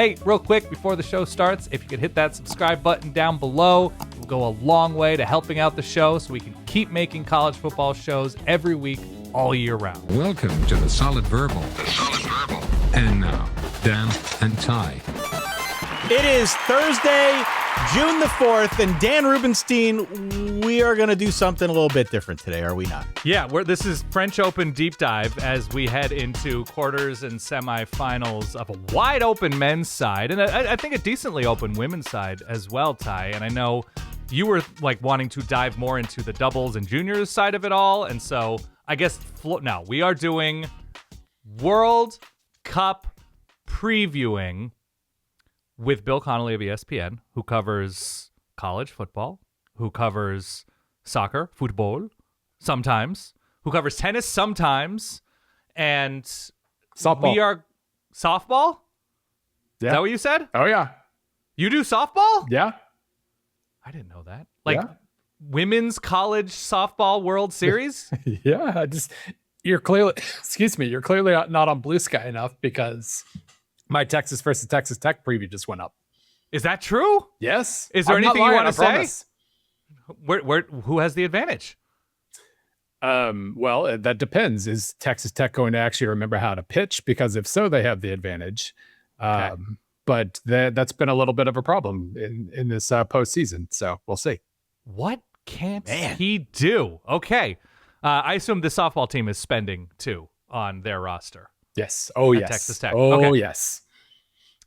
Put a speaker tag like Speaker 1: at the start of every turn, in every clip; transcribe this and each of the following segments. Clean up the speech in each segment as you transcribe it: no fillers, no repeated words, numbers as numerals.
Speaker 1: Hey, real quick, before the show starts, if you could hit that subscribe button down below, it will go a long way to helping out the show so we can keep making college football shows every week, all year round.
Speaker 2: Welcome to the Solid Verbal. And now, Dan and Ty.
Speaker 3: It is Thursday, June the 4th, and Dan Rubenstein, we are going to do something a little bit different today, are we not?
Speaker 1: Yeah, this is French Open deep dive as we head into quarters and semifinals of a wide open men's side, and I think a decently open women's side as well, Ty. And I know you were like wanting to dive more into the doubles and juniors side of it all, and so I guess now we are doing World Cup previewing with Bill Connelly of ESPN, who covers college football, who covers soccer, football, sometimes, who covers tennis sometimes, and
Speaker 4: softball.
Speaker 1: We are softball?
Speaker 4: Yeah.
Speaker 1: Is that what you said?
Speaker 4: Oh, yeah.
Speaker 1: You do softball?
Speaker 4: Yeah.
Speaker 1: I didn't know that. Women's college softball World Series?
Speaker 4: Yeah. You're clearly not on Blue Sky enough because my Texas versus Texas Tech preview just went up.
Speaker 1: Is that true?
Speaker 4: Yes.
Speaker 1: Is there
Speaker 4: I'm
Speaker 1: anything
Speaker 4: not
Speaker 1: you
Speaker 4: lying,
Speaker 1: want to
Speaker 4: I
Speaker 1: say?
Speaker 4: promise.
Speaker 1: Who has the advantage?
Speaker 4: Well, that depends. Is Texas Tech going to actually remember how to pitch? Because if so, they have the advantage.
Speaker 1: Okay.
Speaker 4: But that's been a little bit of a problem in this postseason. So we'll see.
Speaker 1: What can't he do? Okay. I assume the softball team is spending too on their roster.
Speaker 4: Yes. Oh, yes.
Speaker 1: Texas Tech.
Speaker 4: Oh,
Speaker 1: Okay.
Speaker 4: yes.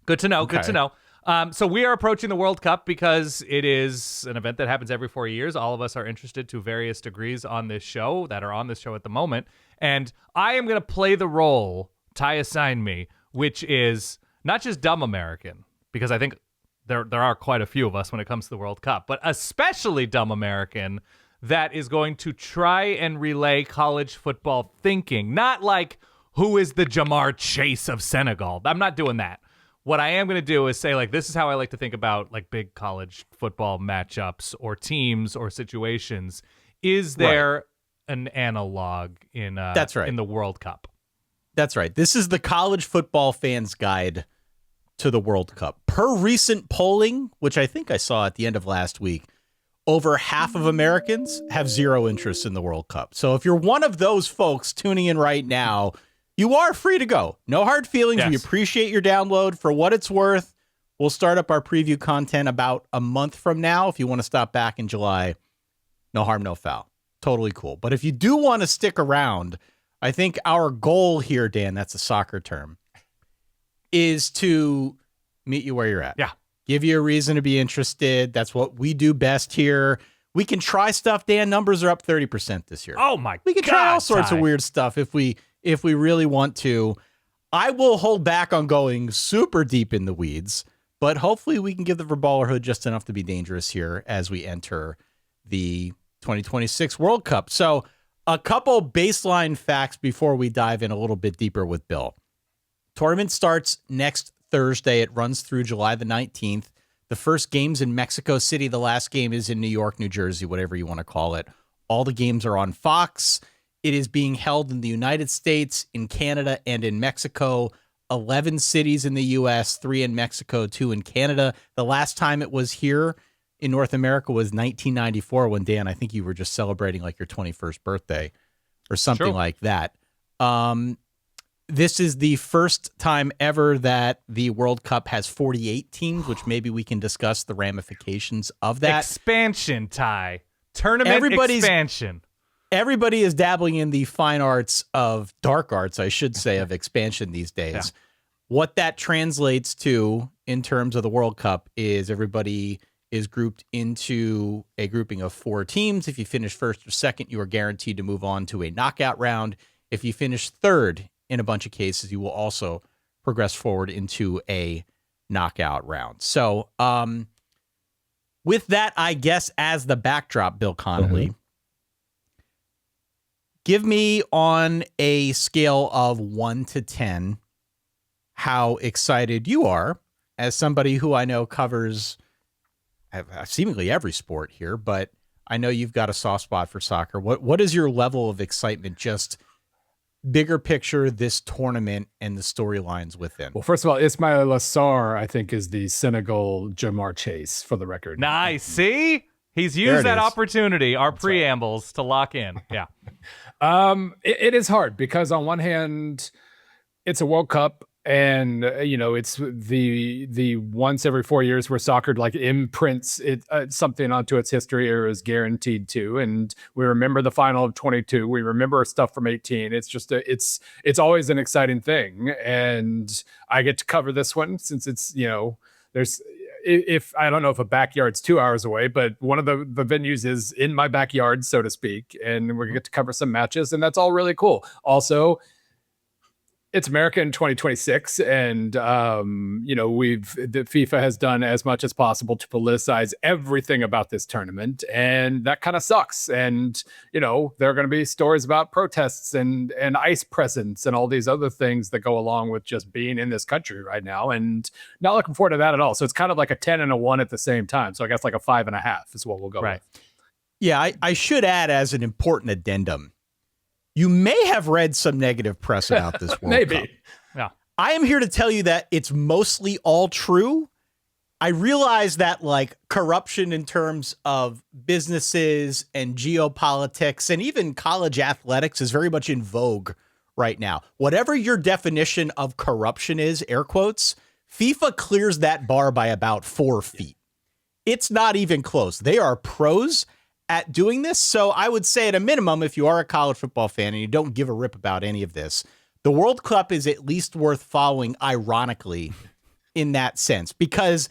Speaker 1: Good to know.
Speaker 4: Okay.
Speaker 1: Good to know. So we are approaching the World Cup because it is an event that happens every 4 years. All of us are interested to various degrees on this show that are on this show at the moment. And I am going to play the role Ty assigned me, which is not just dumb American, because I think there are quite a few of us when it comes to the World Cup, but especially dumb American that is going to try and relay college football thinking. Not like, who is the Jamar Chase of Senegal? I'm not doing that. What I am going to do is say, like, this is how I like to think about, like, big college football matchups or teams or situations. Is there an analog in
Speaker 3: That's right.
Speaker 1: in the World Cup?
Speaker 3: That's right. This is the college football fans' guide to the World Cup. Per recent polling, which I think I saw at the end of last week, over half of Americans have zero interest in the World Cup. So if you're one of those folks tuning in right now, you are free to go. No hard feelings.
Speaker 1: Yes.
Speaker 3: We appreciate your download. For what it's worth, we'll start up our preview content about a month from now. If you want to stop back in July, no harm, no foul. Totally cool. But if you do want to stick around, I think our goal here, Dan, that's a soccer term, is to meet you where you're at.
Speaker 1: Yeah.
Speaker 3: Give you a reason to be interested. That's what we do best here. We can try stuff, Dan. Numbers are up 30% this year.
Speaker 1: Oh, my God.
Speaker 3: We can try all sorts
Speaker 1: Ty.
Speaker 3: of weird stuff if we really want to. I will hold back on going super deep in the weeds, but hopefully we can give the verballerhood just enough to be dangerous here as we enter the 2026 World Cup. So a couple baseline facts before we dive in a little bit deeper with Bill. Tournament starts next Thursday. It runs through July the 19th. The first game's in Mexico City. The last game is in New York, New Jersey, whatever you want to call it. All the games are on Fox. It is being held in the United States, in Canada, and in Mexico. 11 cities in the U.S., 3 in Mexico, 2 in Canada. The last time it was here in North America was 1994 when, Dan, I think you were just celebrating like your 21st birthday or something
Speaker 1: True.
Speaker 3: like that. This is the first time ever that the World Cup has 48 teams, which maybe we can discuss the ramifications of that.
Speaker 1: Expansion, Ty. Tournament expansion.
Speaker 3: Everybody is dabbling in the fine arts of dark arts, I should say, of expansion these days.
Speaker 1: Yeah.
Speaker 3: What that translates to in terms of the World Cup is everybody is grouped into a grouping of 4 teams. If you finish first or second, you are guaranteed to move on to a knockout round. If you finish third, in a bunch of cases, you will also progress forward into a knockout round. So with that, I guess, as the backdrop, Bill Connelly, give me on a scale of 1 to 10 how excited you are as somebody who I know covers seemingly every sport here, but I know you've got a soft spot for soccer. What is your level of excitement just bigger picture, this tournament and the storylines within?
Speaker 4: Well, first of all, Ismail Assar, I think, is the Senegal Jamar Chase, for the record.
Speaker 1: Nice. See? He's
Speaker 3: There
Speaker 1: used
Speaker 3: it
Speaker 1: that
Speaker 3: is.
Speaker 1: opportunity, our preambles, to lock in. Yeah.
Speaker 4: It is hard because on one hand, it's a World Cup, and it's the once every 4 years where soccer like imprints something onto its history or is guaranteed to. And we remember the final of 22. We remember stuff from 18. It's just it's always an exciting thing, and I get to cover this one since it's there's. If I don't know if a backyard's 2 hours away, but one of the venues is in my backyard, so to speak, and we're gonna get to cover some matches, and that's all really cool. Also, it's America in 2026, and the FIFA has done as much as possible to politicize everything about this tournament, and that kind of sucks. And there are going to be stories about protests and ICE presence and all these other things that go along with just being in this country right now, and not looking forward to that at all. So it's kind of like a 10 and a 1 at the same time. So I guess like a 5.5 is what we'll go with.
Speaker 3: Yeah, I should add as an important addendum, you may have read some negative press about this World
Speaker 4: Maybe.
Speaker 3: Cup.
Speaker 1: Yeah.
Speaker 3: I am here to tell you that it's mostly all true. I realize that like corruption in terms of businesses and geopolitics and even college athletics is very much in vogue right now. Whatever your definition of corruption is, air quotes, FIFA clears that bar by about 4 feet. It's not even close. They are pros at doing this. So I would say at a minimum, if you are a college football fan and you don't give a rip about any of this, the World Cup is at least worth following ironically in that sense, because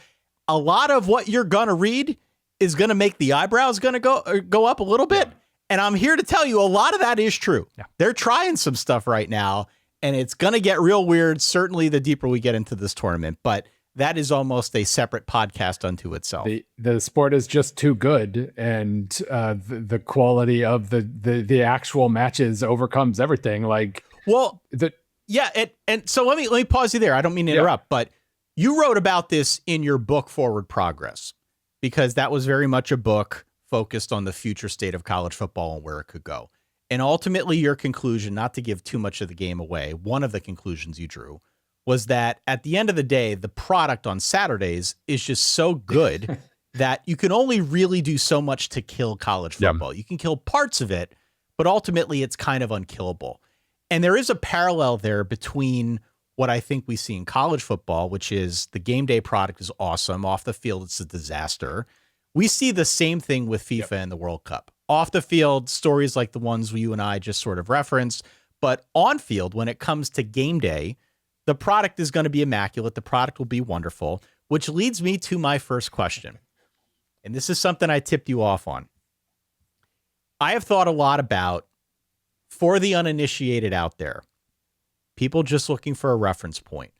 Speaker 3: a lot of what you're going to read is going to make the eyebrows going to go up a little bit. Yeah. And I'm here to tell you a lot of that is true. Yeah. They're trying some stuff right now and it's going to get real weird. Certainly the deeper we get into this tournament, but that is almost a separate podcast unto itself.
Speaker 4: The sport is just too good, and the quality of the actual matches overcomes everything. Like,
Speaker 3: and so let me pause you there. I don't mean to interrupt, but you wrote about this in your book Forward Progress, because that was very much a book focused on the future state of college football and where it could go. And ultimately, your conclusion, not to give too much of the game away, one of the conclusions you drew was that at the end of the day, the product on Saturdays is just so good that you can only really do so much to kill college football. Yeah. You can kill parts of it, but ultimately it's kind of unkillable. And there is a parallel there between what I think we see in college football, which is the game day product is awesome. Off the field, it's a disaster. We see the same thing with FIFA and the World Cup. Off the field, stories like the ones you and I just sort of referenced, but on field, when it comes to game day, the product is going to be immaculate. The product will be wonderful, which leads me to my first question. And this is something I tipped you off on. I have thought a lot about, for the uninitiated out there, people just looking for a reference point,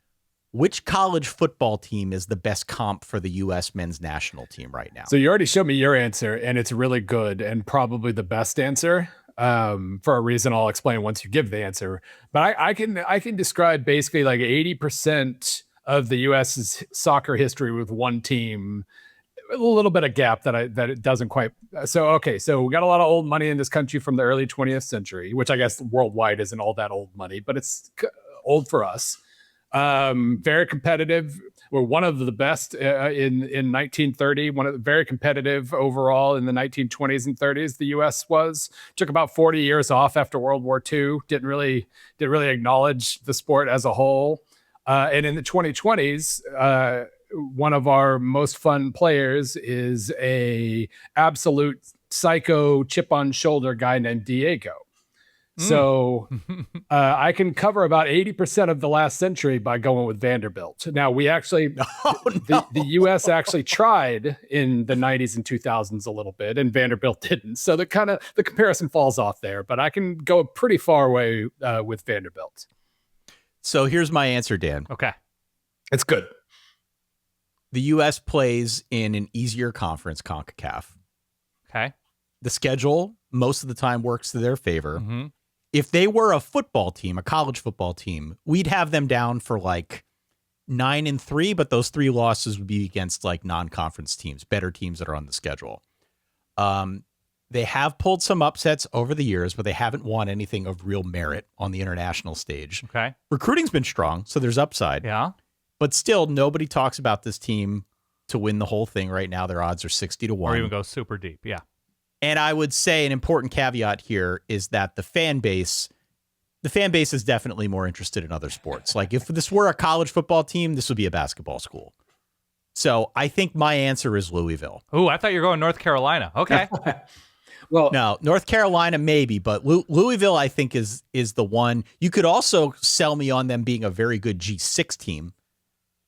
Speaker 3: which college football team is the best comp for the U.S. men's national team right now?
Speaker 4: So you already showed me your answer, and it's really good and probably the best answer. For a reason I'll explain once you give the answer. But I can describe basically like 80% of the U.S.'s soccer history with one team, a little bit of gap that it doesn't quite. So we got a lot of old money in this country from the early 20th century, which I guess worldwide isn't all that old money, but it's old for us. Very competitive. We're one of the best in 1930. Very competitive overall in the 1920s and 30s. The U.S. took about 40 years off after World War II. Didn't really acknowledge the sport as a whole. And in the 2020s, one of our most fun players is a absolute psycho chip on shoulder guy named Diego. So I can cover about 80% of the last century by going with Vanderbilt. Now, we actually, the U.S. actually tried in the 90s and 2000s a little bit, and Vanderbilt didn't. So the comparison falls off there, but I can go pretty far away with Vanderbilt.
Speaker 3: So here's my answer, Dan.
Speaker 1: Okay.
Speaker 4: It's good.
Speaker 3: The U.S. plays in an easier conference, CONCACAF.
Speaker 1: Okay.
Speaker 3: The schedule most of the time works to their favor.
Speaker 1: Mm-hmm.
Speaker 3: If they were a football team, a college football team, we'd have them down for like 9-3, but those 3 losses would be against like non-conference teams, better teams that are on the schedule. They have pulled some upsets over the years, but they haven't won anything of real merit on the international stage.
Speaker 1: Okay.
Speaker 3: Recruiting's been strong, so there's upside.
Speaker 1: Yeah.
Speaker 3: But still, nobody talks about this team to win the whole thing right now. Their odds are 60-1.
Speaker 1: Or even go super deep. Yeah.
Speaker 3: And I would say an important caveat here is that the fan base is definitely more interested in other sports. Like if this were a college football team, this would be a basketball school. So I think my answer is Louisville.
Speaker 1: Oh, I thought you were going North Carolina. Okay.
Speaker 4: Well,
Speaker 3: No, North Carolina maybe, but Louisville I think is the one. You could also sell me on them being a very good G6 team,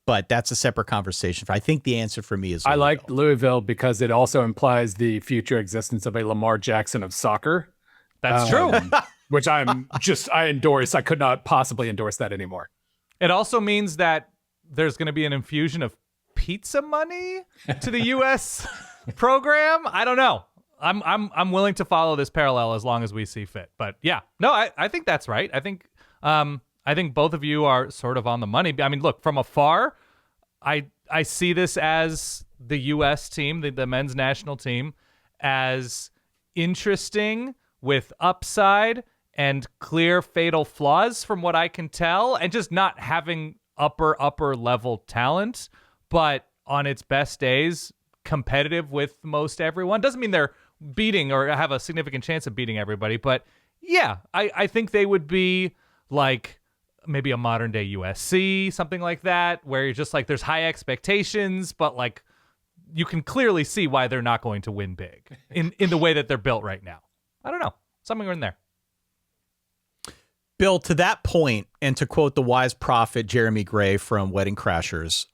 Speaker 3: but that's a separate conversation. I think the answer for me is Louisville.
Speaker 4: I like Louisville because it also implies the future existence of a Lamar Jackson of soccer.
Speaker 1: That's true.
Speaker 4: Which I endorse. I could not possibly endorse that anymore.
Speaker 1: It also means that there's going to be an infusion of pizza money to the U.S. program. I don't know. I'm willing to follow this parallel as long as we see fit. But yeah, no, I think that's right. I think both of you are sort of on the money. I mean, look, from afar, I see this as the U.S. team, the men's national team, as interesting with upside and clear fatal flaws from what I can tell, and just not having upper level talent, but on its best days, competitive with most everyone. Doesn't mean they're beating or have a significant chance of beating everybody, but yeah, I think they would be like maybe a modern day USC, something like that, where you're just like, there's high expectations, but like you can clearly see why they're not going to win big in the way that they're built right now. I don't know. Something in there.
Speaker 3: Bill, to that point, and to quote the wise prophet Jeremy Gray from Wedding Crashers,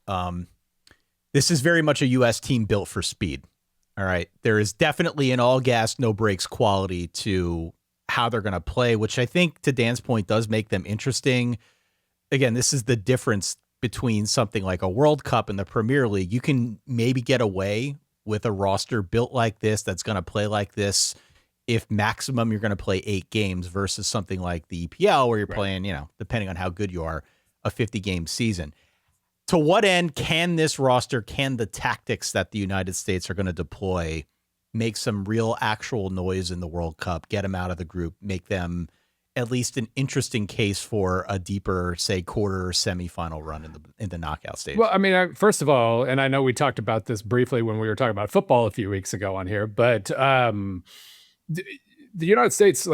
Speaker 3: this is very much a U.S. team built for speed. All right. There is definitely an all gas, no brakes quality to how they're going to play, which I think, to Dan's point, does make them interesting. Again, this is the difference between something like a World Cup and the Premier League. You can maybe get away with a roster built like this that's going to play like this if maximum you're going to play 8 games versus something like the EPL where you're playing, depending on how good you are, a 50-game season. To what end can this roster, can the tactics that the United States are going to deploy make some real actual noise in the World Cup, get them out of the group, make them at least an interesting case for a deeper, say, quarter or semifinal run in the knockout stage?
Speaker 4: Well, I mean, first of all, and I know we talked about this briefly when we were talking about football a few weeks ago on here, but the United States,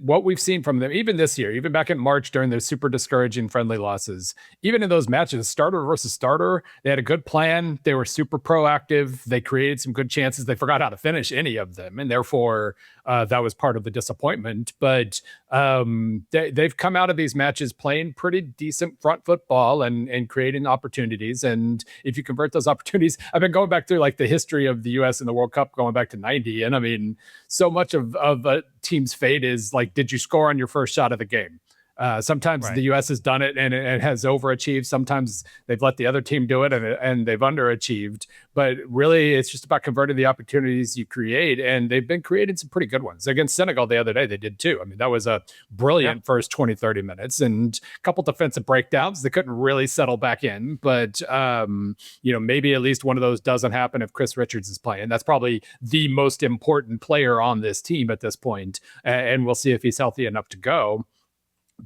Speaker 4: what we've seen from them, even this year, even back in March during their super discouraging friendly losses, even in those matches, starter versus starter, they had a good plan. They were super proactive. They created some good chances. They forgot how to finish any of them. And therefore, that was part of the disappointment. But they've come out of these matches playing pretty decent front football and creating opportunities. And if you convert those opportunities, I've been going back through like the history of the U.S. in the World Cup going back to 90. And I mean, so much of a team's fate is like, did you score on your first shot of the game? Sometimes the U.S. has done it and it has overachieved. Sometimes they've let the other team do it and they've underachieved. But really, it's just about converting the opportunities you create. And they've been creating some pretty good ones. Against Senegal the other day, they did too. I mean, that was a brilliant first 20, 30 minutes and a couple defensive breakdowns. They couldn't really settle back in. But, maybe at least one of those doesn't happen if Chris Richards is playing. That's probably the most important player on this team at this point. And we'll see if he's healthy enough to go.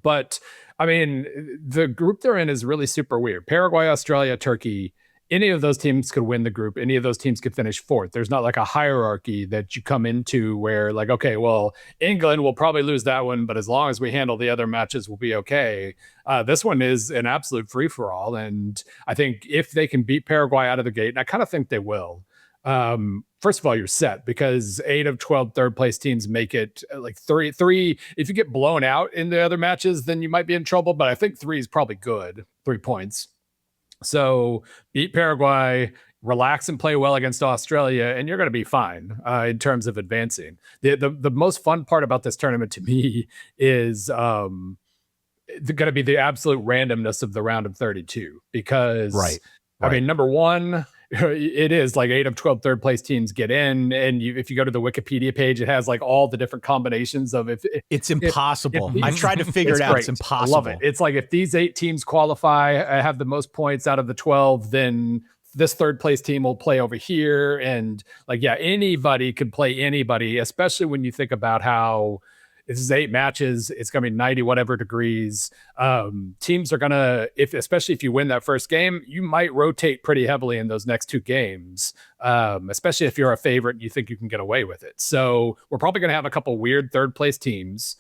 Speaker 4: But I mean, the group they're in is really super weird. Paraguay, Australia, Turkey, any of those teams could win the group. Any of those teams could finish fourth. There's not like a hierarchy that you come into where like, okay, well, England will probably lose that one, but as long as we handle the other matches, we'll be okay. This one is an absolute free for all. And I think if they can beat Paraguay out of the gate, and I kind of think they will, first of all, you're set because 8 of 12 third place teams make it like three. If you get blown out in the other matches, then you might be in trouble. But I think 3 is probably good. 3 points. So beat Paraguay, relax and play well against Australia, and you're going to be fine in terms of advancing. The most fun part about this tournament to me is going to be the absolute randomness of the round of 32 because I mean, number one, it is like 8 of 12 third place teams get in. And if you go to the Wikipedia page, it has like all the different combinations of
Speaker 3: it's impossible. I've tried to figure it out. It's impossible.
Speaker 4: I love it. It's like if these 8 teams qualify, have the most points out of the 12, then this third place team will play over here. And like, yeah, anybody could play anybody, especially when you think about how this is 8 matches. It's going to be 90 whatever degrees. Teams are going to, especially if you win that first game, you might rotate pretty heavily in those next 2 games, especially if you're a favorite and you think you can get away with it. So we're probably going to have a couple weird third place teams.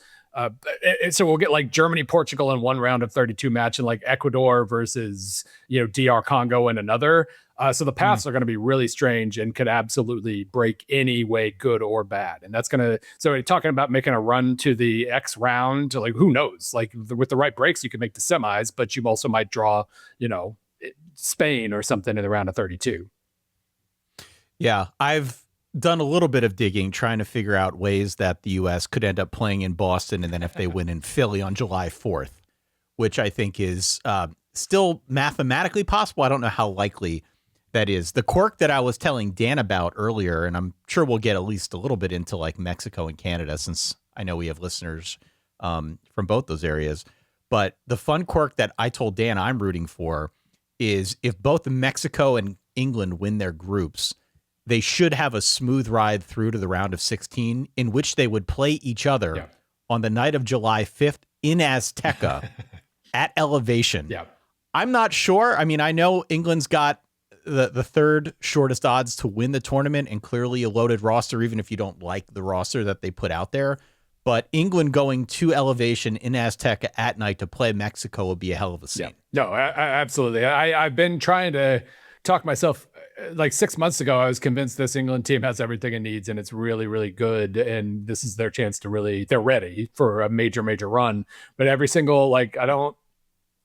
Speaker 4: So we'll get like Germany, Portugal in one round of 32 match, and like Ecuador versus, DR Congo in another. So the paths are going to be really strange and could absolutely break any way, good or bad. And that's going to, so talking about making a run to the X round, like who knows, like with the right breaks, you can make the semis, but you also might draw, Spain or something in the round of 32.
Speaker 3: Yeah. I've done a little bit of digging, trying to figure out ways that the U.S. could end up playing in Boston. And then if they win in Philly on July 4th, which I think is still mathematically possible. I don't know how likely that is. The quirk that I was telling Dan about earlier, and I'm sure we'll get at least a little bit into like Mexico and Canada, since I know we have listeners from both those areas. But the fun quirk that I told Dan I'm rooting for is if both Mexico and England win their groups, they should have a smooth ride through to the round of 16, in which they would play each other on the night of July 5th in Azteca at elevation.
Speaker 4: Yeah.
Speaker 3: I'm not sure. I mean, I know England's got the third shortest odds to win the tournament and clearly a loaded roster, even if you don't like the roster that they put out there. But England going to elevation in Azteca at night to play Mexico would be a hell of a scene.
Speaker 4: Yeah. No, absolutely. I've been trying to talk myself, like 6 months ago, I was convinced this England team has everything it needs and it's really, really good. And this is their chance to really, they're ready for a major, major run. But every single,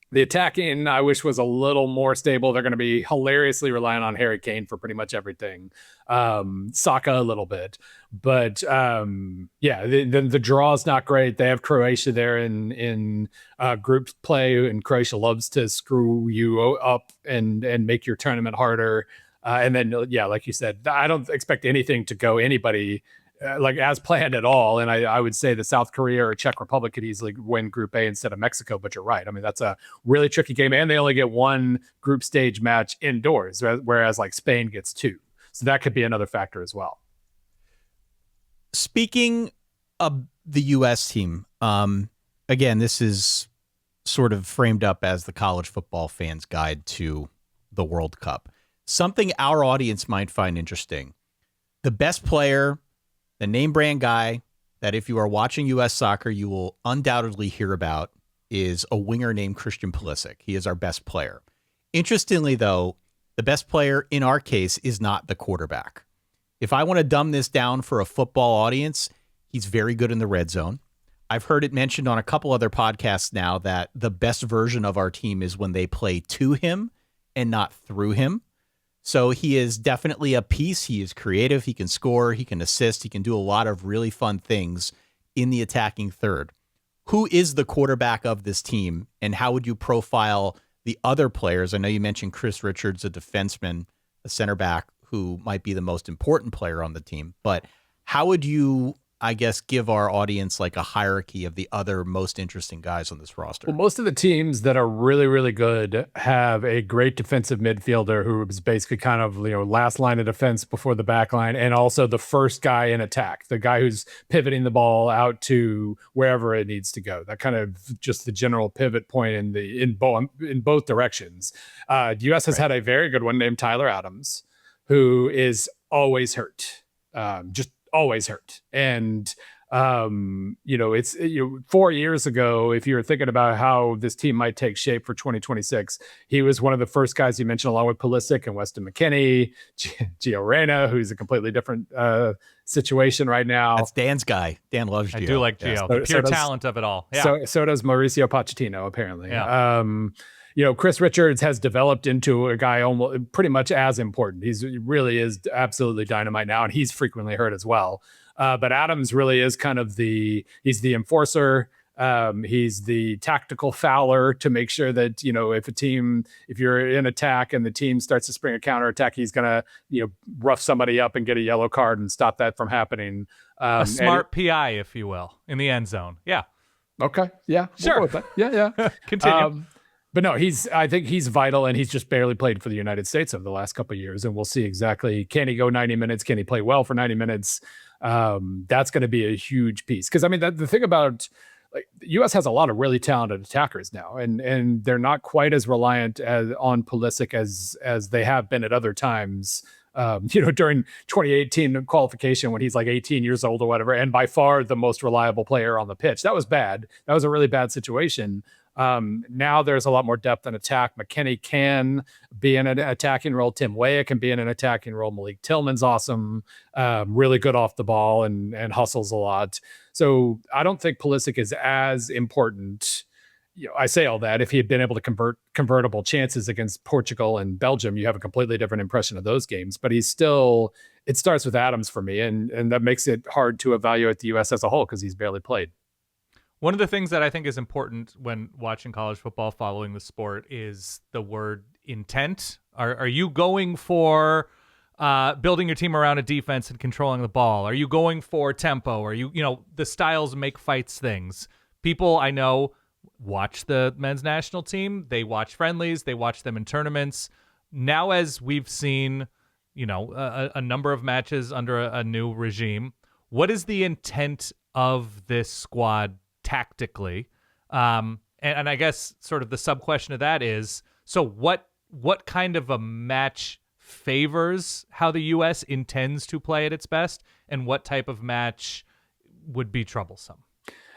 Speaker 4: the attacking, I wish, was a little more stable. They're going to be hilariously relying on Harry Kane for pretty much everything. Saka a little bit. But the draw is not great. They have Croatia there in group play, and Croatia loves to screw you up and make your tournament harder. And then, like you said, I don't expect anything to go anybody as planned at all. And I would say that South Korea or Czech Republic could easily win Group A instead of Mexico, but you're right. I mean, that's a really tricky game, and they only get one group stage match indoors, whereas like Spain gets 2. So that could be another factor as well.
Speaker 3: Speaking of the U.S. team, again, this is sort of framed up as the college football fan's guide to the World Cup. Something our audience might find interesting. The best player, the name brand guy that if you are watching U.S. soccer, you will undoubtedly hear about, is a winger named Christian Pulisic. He is our best player. Interestingly, though, the best player in our case is not the quarterback. If I want to dumb this down for a football audience, he's very good in the red zone. I've heard it mentioned on a couple other podcasts now that the best version of our team is when they play to him and not through him. So he is definitely a piece. He is creative. He can score. He can assist. He can do a lot of really fun things in the attacking third. Who is the quarterback of this team, and how would you profile the other players? I know you mentioned Chris Richards, a defenseman, a center back, who might be the most important player on the team. But how would you, I guess, give our audience like a hierarchy of the other most interesting guys on this roster?
Speaker 4: Well, most of the teams that are really, really good have a great defensive midfielder who is basically kind of, last line of defense before the back line, and also the first guy in attack, the guy who's pivoting the ball out to wherever it needs to go. That kind of just the general pivot point in both directions. The U.S. has had a very good one named Tyler Adams, who is always hurt, just always hurt. And it's 4 years ago, if you were thinking about how this team might take shape for 2026, he was one of the first guys you mentioned, along with Pulisic and Weston McKennie, Gio Reyna, who's a completely different situation right now.
Speaker 3: That's Dan's guy. Dan loves Gio.
Speaker 1: I do like Gio. The pure talent of it all. Yeah.
Speaker 4: So does Mauricio Pochettino, apparently.
Speaker 1: Yeah.
Speaker 4: Chris Richards has developed into a guy almost pretty much as important. He really is absolutely dynamite now, and he's frequently hurt as well. But Adams really is kind of he's the enforcer. He's the tactical fouler to make sure that, if you're in attack and the team starts to spring a counterattack, he's going to, rough somebody up and get a yellow card and stop that from happening.
Speaker 1: A smart PI, if you will, in the end zone. Yeah.
Speaker 4: Okay. Yeah.
Speaker 1: Sure.
Speaker 4: We'll go with that. Yeah.
Speaker 1: Continue.
Speaker 4: But no, I think he's vital, and he's just barely played for the United States over the last couple of years. And we'll see exactly, can he go 90 minutes? Can he play well for 90 minutes? That's going to be a huge piece. Because I mean, the thing about like the U.S. has a lot of really talented attackers now, and they're not quite as reliant on Pulisic as they have been at other times. During 2018 qualification when he's like 18 years old or whatever, and by far the most reliable player on the pitch. That was bad. That was a really bad situation. Now there's a lot more depth in attack. McKennie can be in an attacking role. Tim Weah can be in an attacking role. Malik Tillman's awesome, really good off the ball and hustles a lot. So I don't think Pulisic is as important. I say all that. If he had been able to convert convertible chances against Portugal and Belgium, you have a completely different impression of those games. But he's still, it starts with Adams for me, and that makes it hard to evaluate the U.S. as a whole because he's barely played.
Speaker 1: One of the things that I think is important when watching college football, following the sport, is the word intent. Are you going for building your team around a defense and controlling the ball? Are you going for tempo? Are you the styles make fights things? People I know watch the men's national team. They watch friendlies. They watch them in tournaments. Now, as we've seen, a number of matches under a new regime, what is the intent of this squad tactically? And I guess sort of the sub question of that is, so what kind of a match favors how the U.S. intends to play at its best, and what type of match would be troublesome?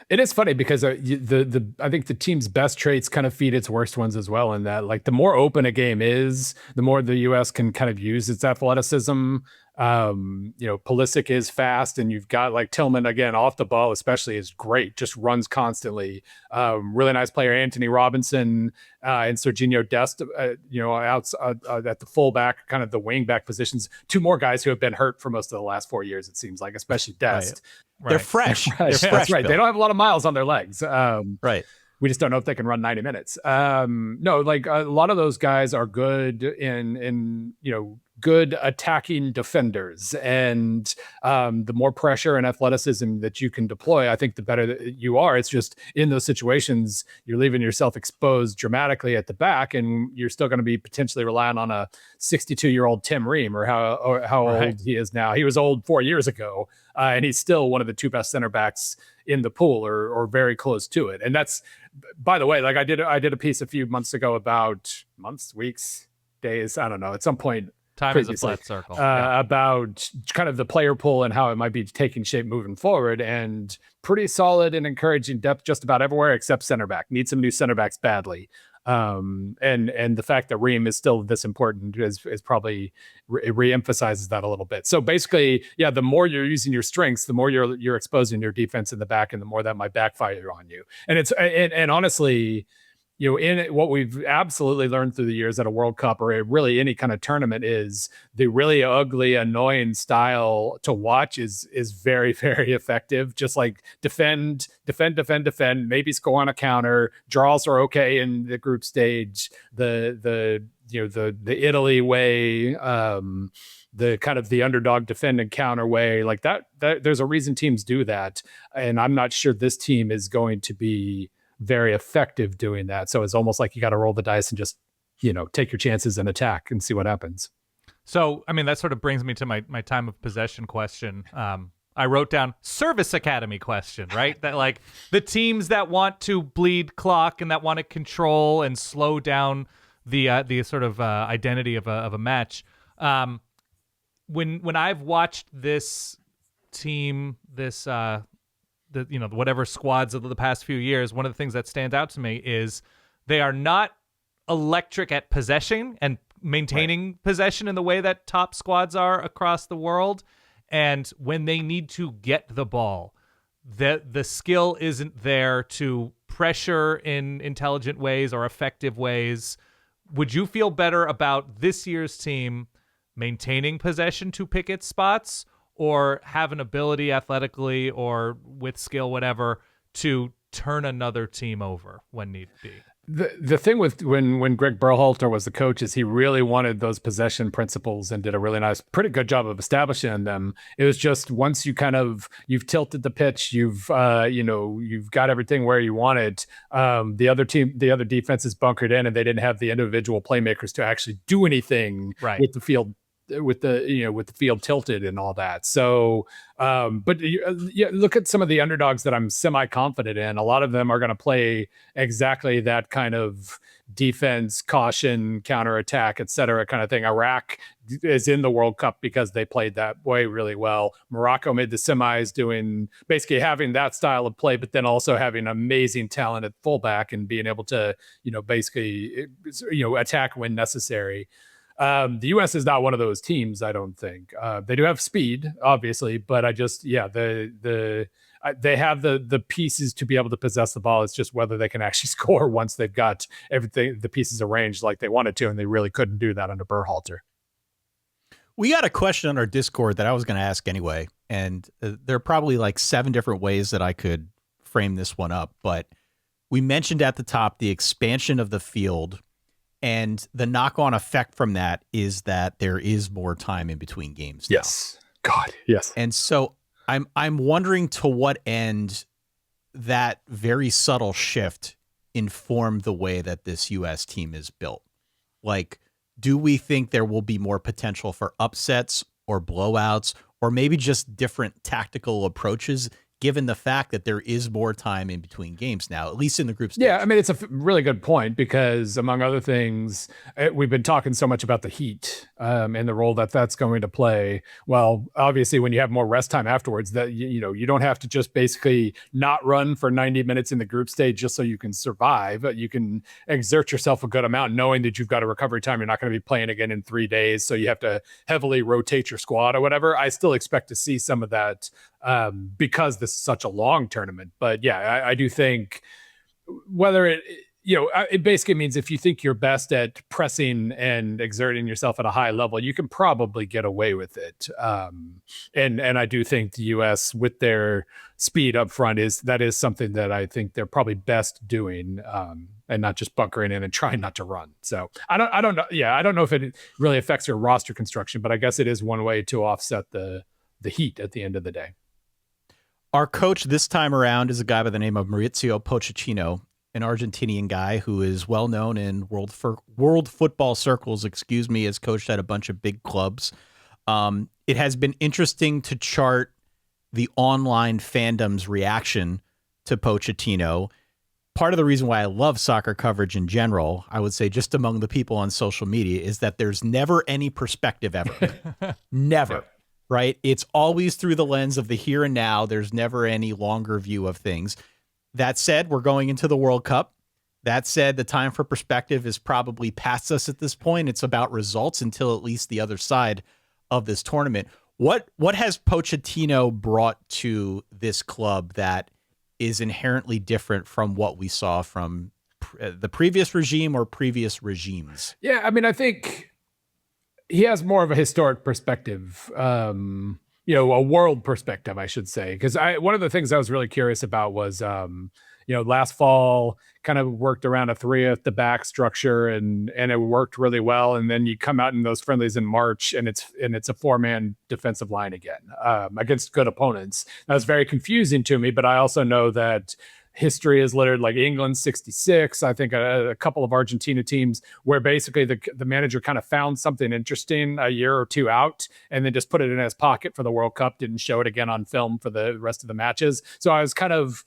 Speaker 4: It is funny because I think the team's best traits kind of feed its worst ones as well. In that, like, the more open a game is, the more the U.S. can kind of use its athleticism. Pulisic is fast, and you've got like Tillman again off the ball, especially, is great. Just runs constantly. Really nice player, Anthony Robinson and Serginho Dest. Out at the fullback, kind of the wing back positions. Two more guys who have been hurt for most of the last 4 years, it seems like, especially Dest.
Speaker 1: Right.
Speaker 3: They're fresh. They're fresh.
Speaker 4: That's right.
Speaker 3: Bill.
Speaker 4: They don't have a lot of miles on their legs.
Speaker 3: Right.
Speaker 4: We just don't know if they can run 90 minutes. No, like a lot of those guys are good in good attacking defenders, and the more pressure and athleticism that you can deploy, I think the better that you are. It's just in those situations, you're leaving yourself exposed dramatically at the back, and you're still going to be potentially relying on a 62-year-old Tim Ream or how
Speaker 1: Right.
Speaker 4: old he is now. He was old 4 years ago, and he's still one of the two best center backs in the pool or very close to it. And that's, by the way, like I did a piece a few months ago about weeks, days, I don't know, at some point.
Speaker 1: Time is a flat circle.
Speaker 4: About kind of the player pool and how it might be taking shape moving forward, and pretty solid and encouraging depth just about everywhere except center back. Need some new center backs badly. And the fact that Ream is still this important is probably re-emphasizes that a little bit. So basically, yeah, the more you're using your strengths, the more you're exposing your defense in the back, and the more that might backfire on you. And it's and honestly, in what we've absolutely learned through the years at a World Cup or really any kind of tournament is the really ugly, annoying style to watch is very, very effective. Just like defend, maybe score on a counter. Draws are okay in the group stage. The Italy way, the kind of the underdog defend and counter way, like that. There's a reason teams do that, and I'm not sure this team is going to be very effective doing that. So it's almost like you got to roll the dice and just, take your chances and attack and see what happens.
Speaker 1: So, I mean, that sort of brings me to my time of possession question. I wrote down service academy question, right? That like the teams that want to bleed clock and that want to control and slow down the sort of identity of a match. When I've watched this team, whatever squads of the past few years, one of the things that stands out to me is they are not electric at possession and maintaining possession in the way that top squads are across the world. And when they need to get the ball, the skill isn't there to pressure in intelligent ways or effective ways. Would you feel better about this year's team maintaining possession to pick its spots, or have an ability athletically or with skill, whatever, to turn another team over when need be?
Speaker 4: The thing with when Greg Berhalter was the coach is he really wanted those possession principles and did a really pretty good job of establishing them. It was just once you've tilted the pitch, you've got everything where you want it. The other defense is bunkered in, and they didn't have the individual playmakers to actually do anything
Speaker 1: Right.
Speaker 4: with the field. With the field tilted and all that. So, but look at some of the underdogs that I'm semi-confident in. A lot of them are going to play exactly that kind of defense, caution, counterattack, et cetera, kind of thing. Iraq is in the World Cup because they played that way really well. Morocco made the semis doing basically having that style of play, but then also having amazing talent at fullback and being able to, basically, attack when necessary. The U.S. is not one of those teams, I don't think. They do have speed, obviously, but they have the pieces to be able to possess the ball. It's just whether they can actually score once they've got everything, the pieces arranged like they wanted to, and they really couldn't do that under Berhalter.
Speaker 3: We got a question on our Discord that I was going to ask anyway, and there are probably like 7 different ways that I could frame this one up, but we mentioned at the top the expansion of the field. And the knock-on effect from that is that there is more time in between games now.
Speaker 4: Yes. God, yes.
Speaker 3: And so I'm wondering to what end that very subtle shift informed the way that this U.S. team is built. Like, do we think there will be more potential for upsets or blowouts or maybe just different tactical approaches given the fact that there is more time in between games now, at least in the group stage?
Speaker 4: Yeah, I mean, it's a really good point because, among other things, we've been talking so much about the heat and the role that's going to play. Well, obviously, when you have more rest time afterwards, that you don't have to just basically not run for 90 minutes in the group stage just so you can survive. You can exert yourself a good amount, knowing that you've got a recovery time. You're not going to be playing again in 3 days, so you have to heavily rotate your squad or whatever. I still expect to see some of that because this is such a long tournament. But yeah, I do think whether it basically means if you think you're best at pressing and exerting yourself at a high level, you can probably get away with it. And I do think the U.S. with their speed up front is something that I think they're probably best doing, and not just bunkering in and trying not to run. So I don't know. Yeah, I don't know if it really affects your roster construction, but I guess it is one way to offset the heat at the end of the day.
Speaker 3: Our coach this time around is a guy by the name of Maurizio Pochettino, an Argentinian guy who is well known in world football circles, has coached at a bunch of big clubs. It has been interesting to chart the online fandom's reaction to Pochettino. Part of the reason why I love soccer coverage in general, I would say just among the people on social media, is that there's never any perspective ever. Never.
Speaker 4: Yeah.
Speaker 3: Right? It's always through the lens of the here and now. There's never any longer view of things. That said, we're going into the World Cup. That said, the time for perspective is probably past us at this point. It's about results until at least the other side of this tournament. What has Pochettino brought to this club that is inherently different from what we saw from the previous regime or previous regimes?
Speaker 4: Yeah, I mean, I think he has more of a historic perspective, a world perspective, I should say. Because one of the things I was really curious about was, last fall kind of worked around a 3 at the back structure and it worked really well. And then you come out in those friendlies in March and it's a 4-man defensive line again against good opponents. That was very confusing to me, but I also know that history is littered, like England 66, I think a couple of Argentina teams where basically the manager kind of found something interesting a year or 2 out and then just put it in his pocket for the World Cup, didn't show it again on film for the rest of the matches. So I was kind of,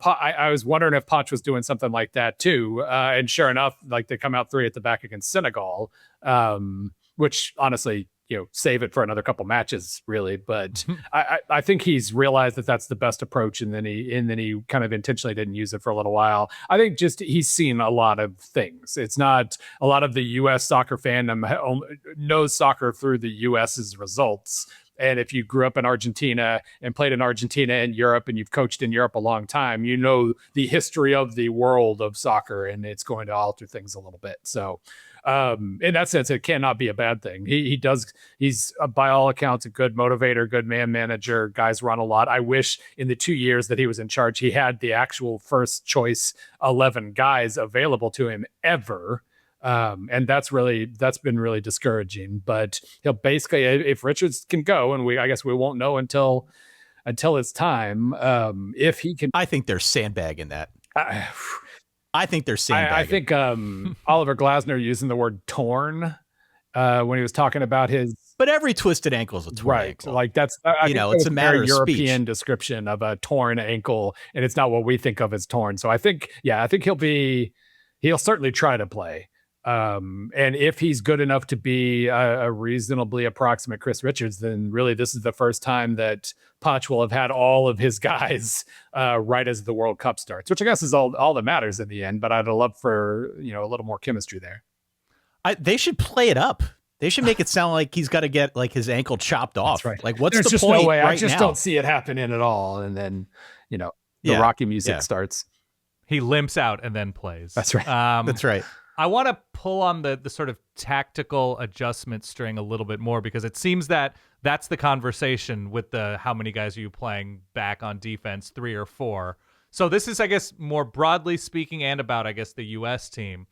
Speaker 4: I was wondering if Poch was doing something like that too. And sure enough, like they come out 3 at the back against Senegal, which honestly, save it for another couple matches, really. But I think he's realized that that's the best approach, and then he kind of intentionally didn't use it for a little while. I think just he's seen a lot of things. It's not a lot of the U.S. soccer fandom knows soccer through the U.S.'s results. And if you grew up in Argentina and played in Argentina and Europe and you've coached in Europe a long time, you know the history of the world of soccer, and it's going to alter things a little bit. So In that sense, it cannot be a bad thing. He's by all accounts a good motivator, good man manager. Guys run a lot. I wish in the 2 years that he was in charge, he had the actual first choice 11 guys available to him ever. And that's been really discouraging. But he'll basically, if Richards can go, and I guess we won't know until it's time. If he can,
Speaker 3: I think they're sandbagging that. I think they're sandbagging.
Speaker 4: I think Oliver Glasner using the word torn when he was talking about his.
Speaker 3: But every twisted ankle is a torn ankle.
Speaker 4: Like that's
Speaker 3: it's a matter of
Speaker 4: European
Speaker 3: speech.
Speaker 4: description of a torn ankle, and it's not what we think of as torn. So I think he'll certainly try to play. And if he's good enough to be a reasonably approximate Chris Richards, then really this is the first time that Poch will have had all of his guys right as the World Cup starts, which I guess is all that matters in the end. But I'd love for a little more chemistry there.
Speaker 3: They should play it up. They should make it sound like he's got to get like his ankle chopped off.
Speaker 4: That's right.
Speaker 3: Like, what's
Speaker 4: There's
Speaker 3: the
Speaker 4: just
Speaker 3: point?
Speaker 4: No way.
Speaker 3: Right
Speaker 4: I just
Speaker 3: now?
Speaker 4: don't see it happening at all. And then the Rocky music starts.
Speaker 1: He limps out and then plays.
Speaker 4: That's right.
Speaker 3: That's right.
Speaker 1: I want to pull on the sort of tactical adjustment string a little bit more, because it seems that that's the conversation with the how many guys are you playing back on defense, 3 or 4. So this is, I guess, more broadly speaking, and about, I guess, the U.S. team.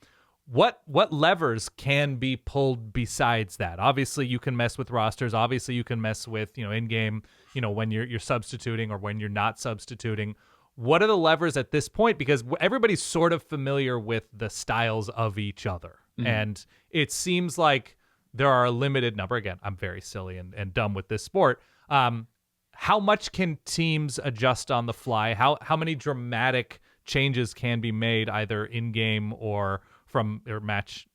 Speaker 1: What levers can be pulled besides that? Obviously, you can mess with rosters. Obviously, you can mess with in game, when you're substituting or when you're not substituting. What are the levers at this point? Because everybody's sort of familiar with the styles of each other. Mm-hmm. And it seems like there are a limited number. Again, I'm very silly and dumb with this sport. How much can teams adjust on the fly? How many dramatic changes can be made either in game or match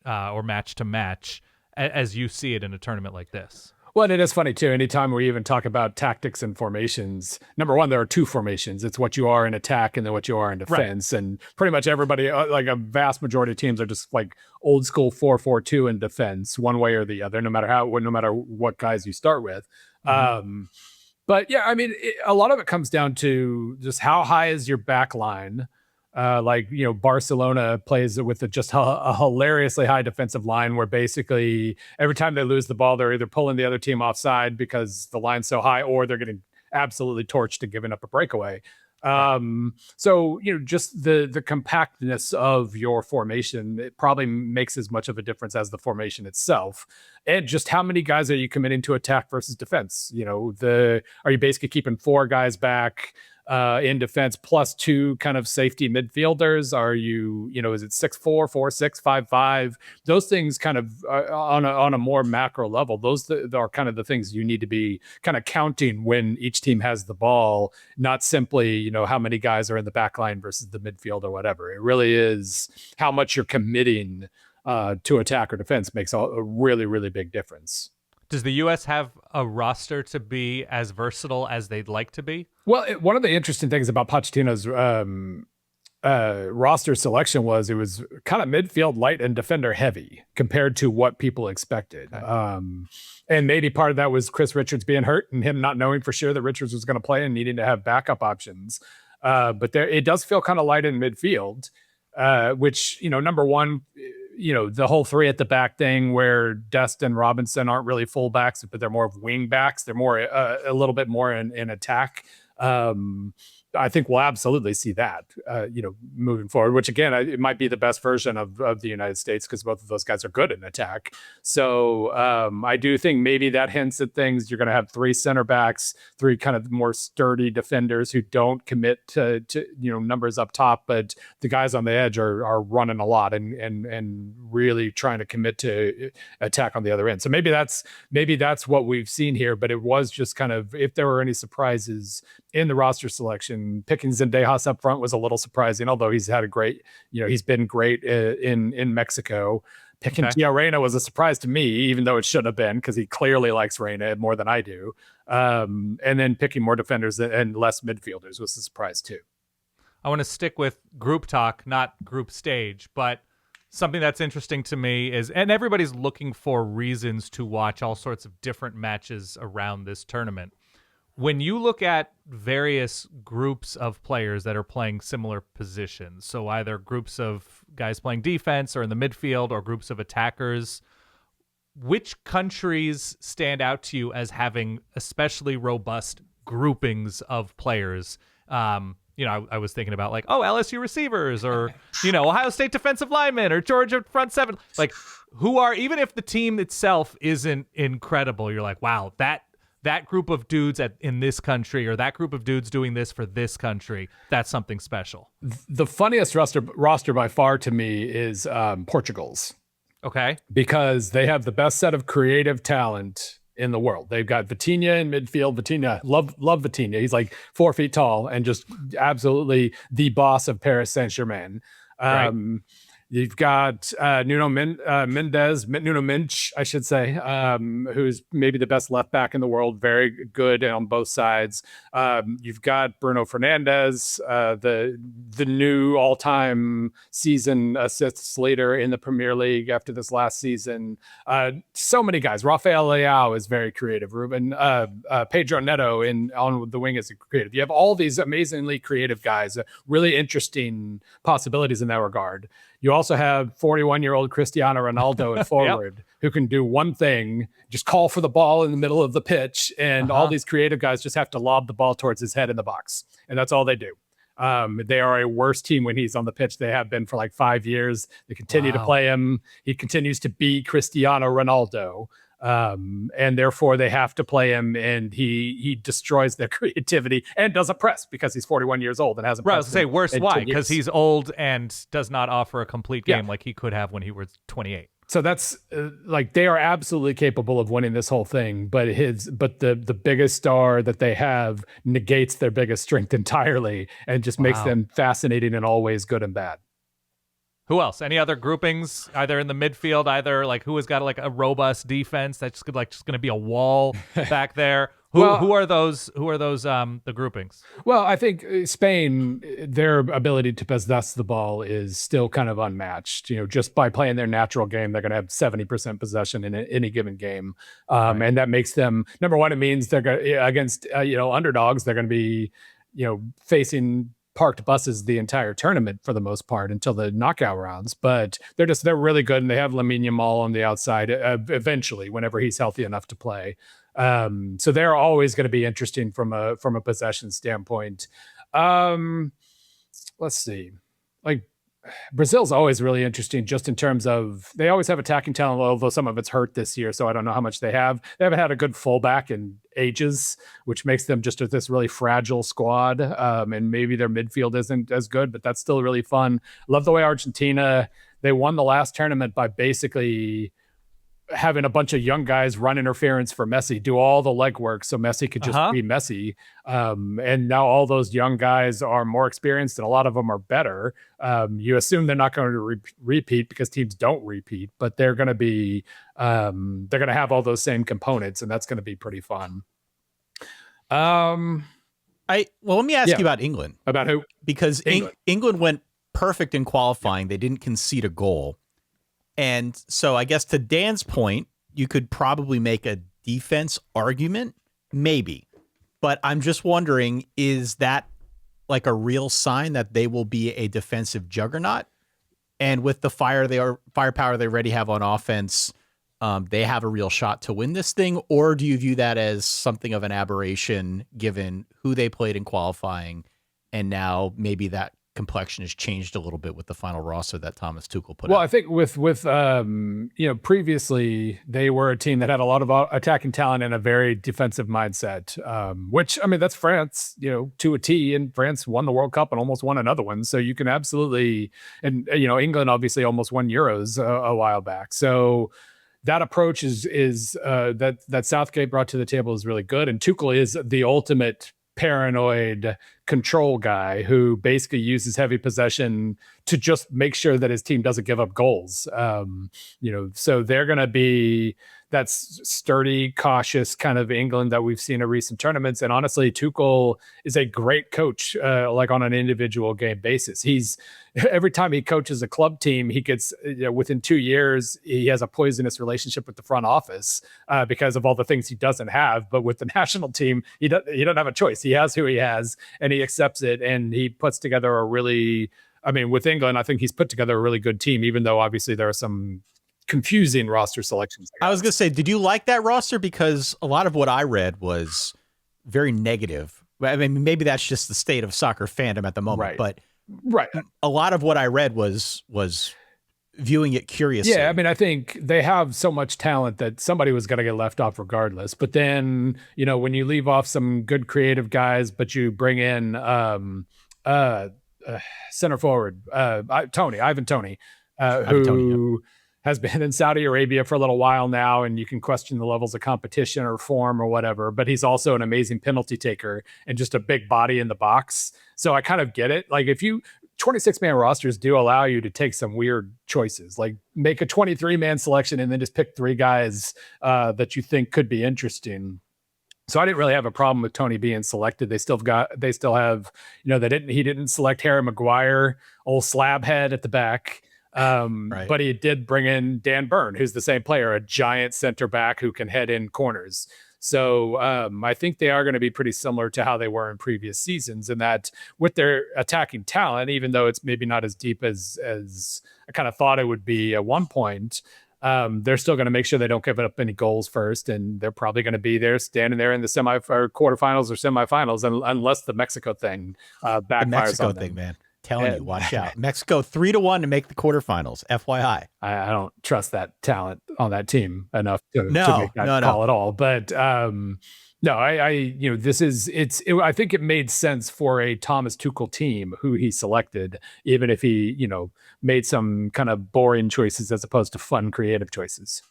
Speaker 1: to match as you see it in a tournament like this?
Speaker 4: Well, and it is funny, too. Anytime we even talk about tactics and formations, number one, there are 2 formations. It's what you are in attack and then what you are in defense. Right. And pretty much everybody, like a vast majority of teams, are just like old school 4-4-2 in defense, one way or the other, no matter what guys you start with. Mm-hmm. But yeah, I mean, a lot of it comes down to just how high is your back line. Barcelona plays with just a hilariously high defensive line where basically every time they lose the ball, they're either pulling the other team offside because the line's so high, or they're getting absolutely torched and giving up a breakaway. So, just the compactness of your formation, it probably makes as much of a difference as the formation itself. And just how many guys are you committing to attack versus defense? Are you basically keeping 4 guys back in defense plus 2 kind of safety midfielders? Are you, is it 6-4, 4-6, 5-5? Those things kind of on a more macro level, those are kind of the things you need to be kind of counting when each team has the ball, not simply, how many guys are in the back line versus the midfield or whatever. It really is how much you're committing to attack or defense makes a really, really big difference.
Speaker 1: Does the U.S. have a roster to be as versatile as they'd like to be?
Speaker 4: Well, one of the interesting things about Pochettino's roster selection was it was kind of midfield light and defender heavy compared to what people expected. Okay. And maybe part of that was Chris Richards being hurt and him not knowing for sure that Richards was going to play and needing to have backup options. But it does feel kind of light in midfield, which, number one, the whole 3 at the back thing where Dest and Robinson aren't really fullbacks, but they're more of wing backs. They're more a little bit more in attack. I think we'll absolutely see that, moving forward, which again, it might be the best version of the United States because both of those guys are good in attack. So I do think maybe that hints at things. You're going to have 3 center backs, 3 kind of more sturdy defenders who don't commit to numbers up top, but the guys on the edge are running a lot and really trying to commit to attack on the other end. So maybe that's what we've seen here, but it was just kind of, if there were any surprises in the roster selection, picking Zendejas up front was a little surprising, although he's had a great, he's been great in Mexico. Picking Gio Reyna was a surprise to me, even though it shouldn't have been, because he clearly likes Reyna more than I do. And then picking more defenders and less midfielders was a surprise too.
Speaker 1: I want to stick with group talk, not group stage, but something that's interesting to me is, and everybody's looking for reasons to watch all sorts of different matches around this tournament. when you look at various groups of players that are playing similar positions, so either groups of guys playing defense or in the midfield or groups of attackers, which countries stand out to you as having especially robust groupings of players? I was thinking about like, LSU receivers or, Ohio State defensive linemen or Georgia front seven, like who are, even if the team itself isn't incredible, you're like, wow, that group of dudes in this country or that group of dudes doing this for this country, that's something special.
Speaker 4: The funniest roster by far to me is Portugal's.
Speaker 1: Okay.
Speaker 4: Because they have the best set of creative talent in the world. They've got Vitinha in midfield. Vitinha, love Vitinha. He's like 4 feet tall and just absolutely the boss of Paris Saint-Germain.
Speaker 1: Right.
Speaker 4: You've got Nuno Mendes, I should say, who's maybe the best left back in the world, very good on both sides. You've got Bruno Fernandes, the new all-time season assists leader in the Premier League after this last season. So many guys. Rafael Leao is very creative. Pedro Neto on the wing is creative. You have all these amazingly creative guys, really interesting possibilities in that regard. You also have 41-year-old Cristiano Ronaldo in forward who can do one thing, just call for the ball in the middle of the pitch, and all these creative guys just have to lob the ball towards his head in the box, and that's all they do. They are a worse team when he's on the pitch. They have been for like 5 years. They continue to play him. He continues to be Cristiano Ronaldo. And therefore they have to play him, and he destroys their creativity and doesn't press because he's 41 years old and hasn't.
Speaker 1: Right, I was
Speaker 4: pressed
Speaker 1: gonna say worse. Why? Because
Speaker 4: 10 years.
Speaker 1: he's old and does not offer a complete game like he could have when he was 28.
Speaker 4: So that's like they are absolutely capable of winning this whole thing, but the biggest star that they have negates their biggest strength entirely and just makes them fascinating in all ways, good and bad.
Speaker 1: Who else? Any other groupings, either in the midfield, either like who has got like a robust defense that's just going to be a wall back there? Who are those? Who are those? The groupings.
Speaker 4: Well, I think Spain, their ability to possess the ball is still kind of unmatched. Just by playing their natural game, they're going to have 70% possession in any given game, and that makes them number one. It means they're going against underdogs. They're going to be facing parked buses the entire tournament for the most part until the knockout rounds, but they're really good, and they have Lamine Yamal on the outside eventually whenever he's healthy enough to play. So they're always going to be interesting from a possession standpoint. Let's see, like Brazil's always really interesting just in terms of they always have attacking talent, although some of it's hurt this year, so I don't know how much they have. They haven't had a good fullback in ages, which makes them just this really fragile squad, and maybe their midfield isn't as good, but that's still really fun. Love the way Argentina, they won the last tournament by basically having a bunch of young guys run interference for Messi, do all the legwork so Messi could just be Messi. And now all those young guys are more experienced and a lot of them are better. You assume they're not going to repeat because teams don't repeat, but they're going to be, they're going to have all those same components, and that's going to be pretty fun.
Speaker 3: Let me ask you about England.
Speaker 4: About who?
Speaker 3: Because England went perfect in qualifying. They didn't concede a goal. And so I guess to Dan's point, you could probably make a defense argument, maybe. But I'm just wondering, is that like a real sign that they will be a defensive juggernaut? And with the firepower they already have on offense, they have a real shot to win this thing? Or do you view that as something of an aberration given who they played in qualifying, and now maybe that complexion has changed a little bit with the final roster that Thomas Tuchel put out?
Speaker 4: Well, I think with previously they were a team that had a lot of attacking talent and a very defensive mindset, which, I mean, that's France, to a T, and France won the World Cup and almost won another one. So you can absolutely, and, England obviously almost won Euros a while back. So that approach is that Southgate brought to the table is really good. And Tuchel is the ultimate paranoid control guy who basically uses heavy possession to just make sure that his team doesn't give up goals. So they're going to be that's sturdy, cautious kind of England that we've seen in recent tournaments. And honestly, Tuchel is a great coach, like on an individual game basis. He's every time he coaches a club team, he gets, within 2 years, he has a poisonous relationship with the front office because of all the things he doesn't have. But with the national team, he doesn't have a choice. He has who he has, and he accepts it, and he puts together a really, I mean, with England, I think he's put together a really good team, even though obviously there are some confusing roster selections.
Speaker 3: I was going to say, did you like that roster? Because a lot of what I read was very negative. I mean, maybe that's just the state of soccer fandom at the moment, but a lot of what I read was viewing it curiously.
Speaker 4: Yeah, I mean, I think they have so much talent that somebody was going to get left off regardless. But then, when you leave off some good creative guys, but you bring in center forward, Ivan Toney, who has been in Saudi Arabia for a little while now, and you can question the levels of competition or form or whatever, but he's also an amazing penalty taker and just a big body in the box. So I kind of get it. Like, if you 26-man rosters do allow you to take some weird choices, like make a 23-man selection and then just pick 3 guys that you think could be interesting. So I didn't really have a problem with Tony being selected. They still have, he didn't select Harry Maguire, old slab head at the back.
Speaker 3: Right.
Speaker 4: But he did bring in Dan Burn, who's the same player, a giant center back who can head in corners. So I think they are going to be pretty similar to how they were in previous seasons, in that with their attacking talent, even though it's maybe not as deep as I kind of thought it would be at one point, they're still going to make sure they don't give up any goals first, and they're probably going to be there, standing there in the quarterfinals or semifinals, unless the Mexico thing backfires.
Speaker 3: The Mexico
Speaker 4: on them.
Speaker 3: thing, man. Telling you, watch out. Mexico 3-1 to make the quarterfinals. FYI.
Speaker 4: I don't trust that talent on that team enough to make that call at all. But I think it made sense for a Thomas Tuchel team who he selected, even if he, made some kind of boring choices as opposed to fun, creative choices.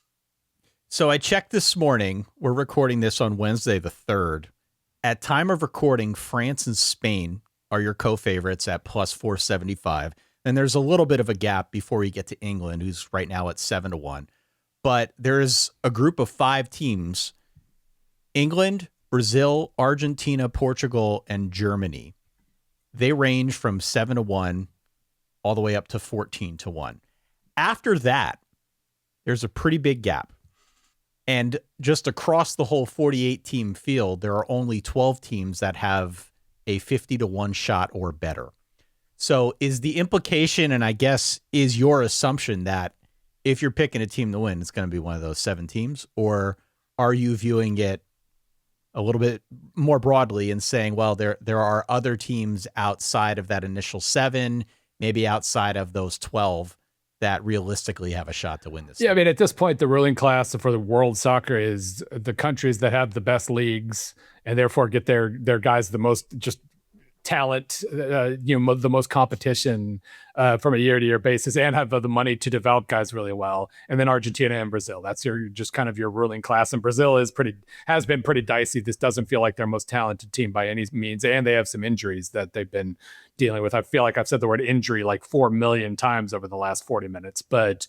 Speaker 3: So I checked this morning. We're recording this on Wednesday, the 3rd. At time of recording, France and Spain are your co-favorites at plus 475. And there's a little bit of a gap before you get to England, who's right now at 7-1. But there's a group of 5 teams: England, Brazil, Argentina, Portugal, and Germany. They range from 7-1 all the way up to 14-1. After that, there's a pretty big gap. And just across the whole 48-team field, there are only 12 teams that have a 50-1 shot or better. So is the implication, and I guess is your assumption, that if you're picking a team to win, it's going to be one of those 7 teams? Or are you viewing it a little bit more broadly and saying, well, there are other teams outside of that initial 7, maybe outside of those 12, that realistically have a shot to win this?
Speaker 4: Yeah, I mean, at this point, the ruling class for the world soccer is the countries that have the best leagues and therefore get their guys the most just talent, the most competition from a year-to-year basis, and have the money to develop guys really well. And then Argentina and Brazil, that's your ruling class. And Brazil has been pretty dicey. This doesn't feel like their most talented team by any means, and they have some injuries that they've been dealing with. I feel like I've said the word injury like 4 million times over the last 40 minutes, but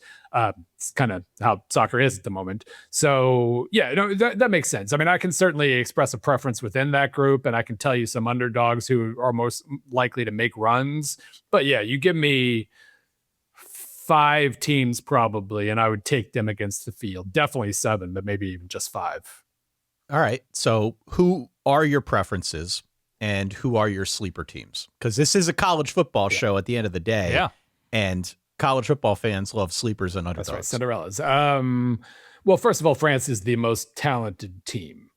Speaker 4: it's kind of how soccer is at the moment. So yeah, that makes sense. I mean, I can certainly express a preference within that group, and I can tell you some underdogs who are most likely to make runs. But yeah, you give me 5 teams probably, and I would take them against the field. Definitely 7, but maybe even just 5.
Speaker 3: All right. So who are your preferences and who are your sleeper teams? Because this is a college football show at the end of the day.
Speaker 1: Yeah. And
Speaker 3: college football fans love sleepers and underdogs.
Speaker 4: That's right, Cinderellas. Well, first of all, France is the most talented team.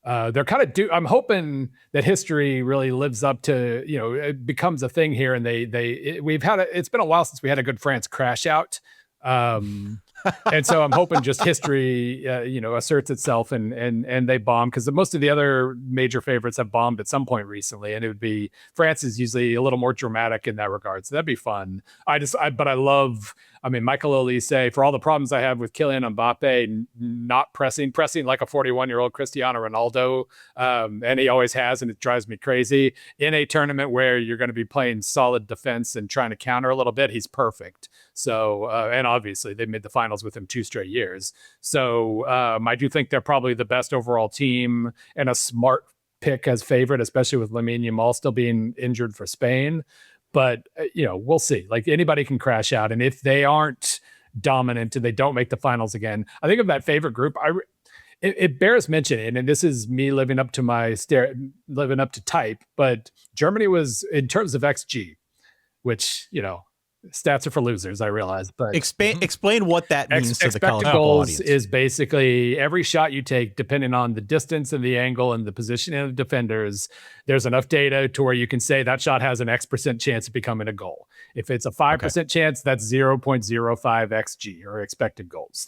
Speaker 4: They're kind of I'm hoping that history really lives up to, it becomes a thing here, and it's been a while since we had a good France crash out. And so I'm hoping just history, asserts itself and they bomb, because most of the other major favorites have bombed at some point recently, and it would be France is usually a little more dramatic in that regard. So that'd be fun. But I love I mean, Michael Olise, for all the problems I have with Kylian Mbappe, not pressing like a 41-year-old Cristiano Ronaldo, and he always has, and it drives me crazy. In a tournament where you're going to be playing solid defense and trying to counter a little bit, he's perfect. So, and obviously they made the finals with him 2 straight years. So I do think they're probably the best overall team and a smart pick as favorite, especially with Lamine Yamal still being injured for Spain. But, we'll see. Like, anybody can crash out. And if they aren't dominant and they don't make the finals again, I think of that favorite group. It bears mentioning, and this is me living up to type, but Germany was, in terms of XG, which, stats are for losers, I realize. But
Speaker 3: explain what that means to the college
Speaker 4: expected
Speaker 3: football
Speaker 4: goals
Speaker 3: audience.
Speaker 4: is basically every shot you take, depending on the distance and the angle and the position of the defenders, there's enough data to where you can say that shot has an X% chance of becoming a goal. If it's a 5% chance, that's 0.05 XG or expected goals.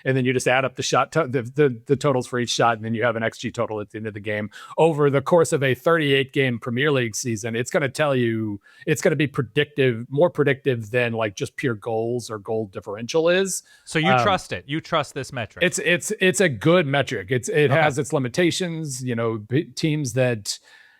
Speaker 4: And then you just add up the shot, the totals for each shot, and then you have an XG total at the end of the game. Over the course of a 38 game Premier League season, it's going to tell you, it's going to be more predictive than like just pure goals or goal differential is.
Speaker 1: So you trust it. You trust this metric.
Speaker 4: It's a good metric. It has its limitations, teams that,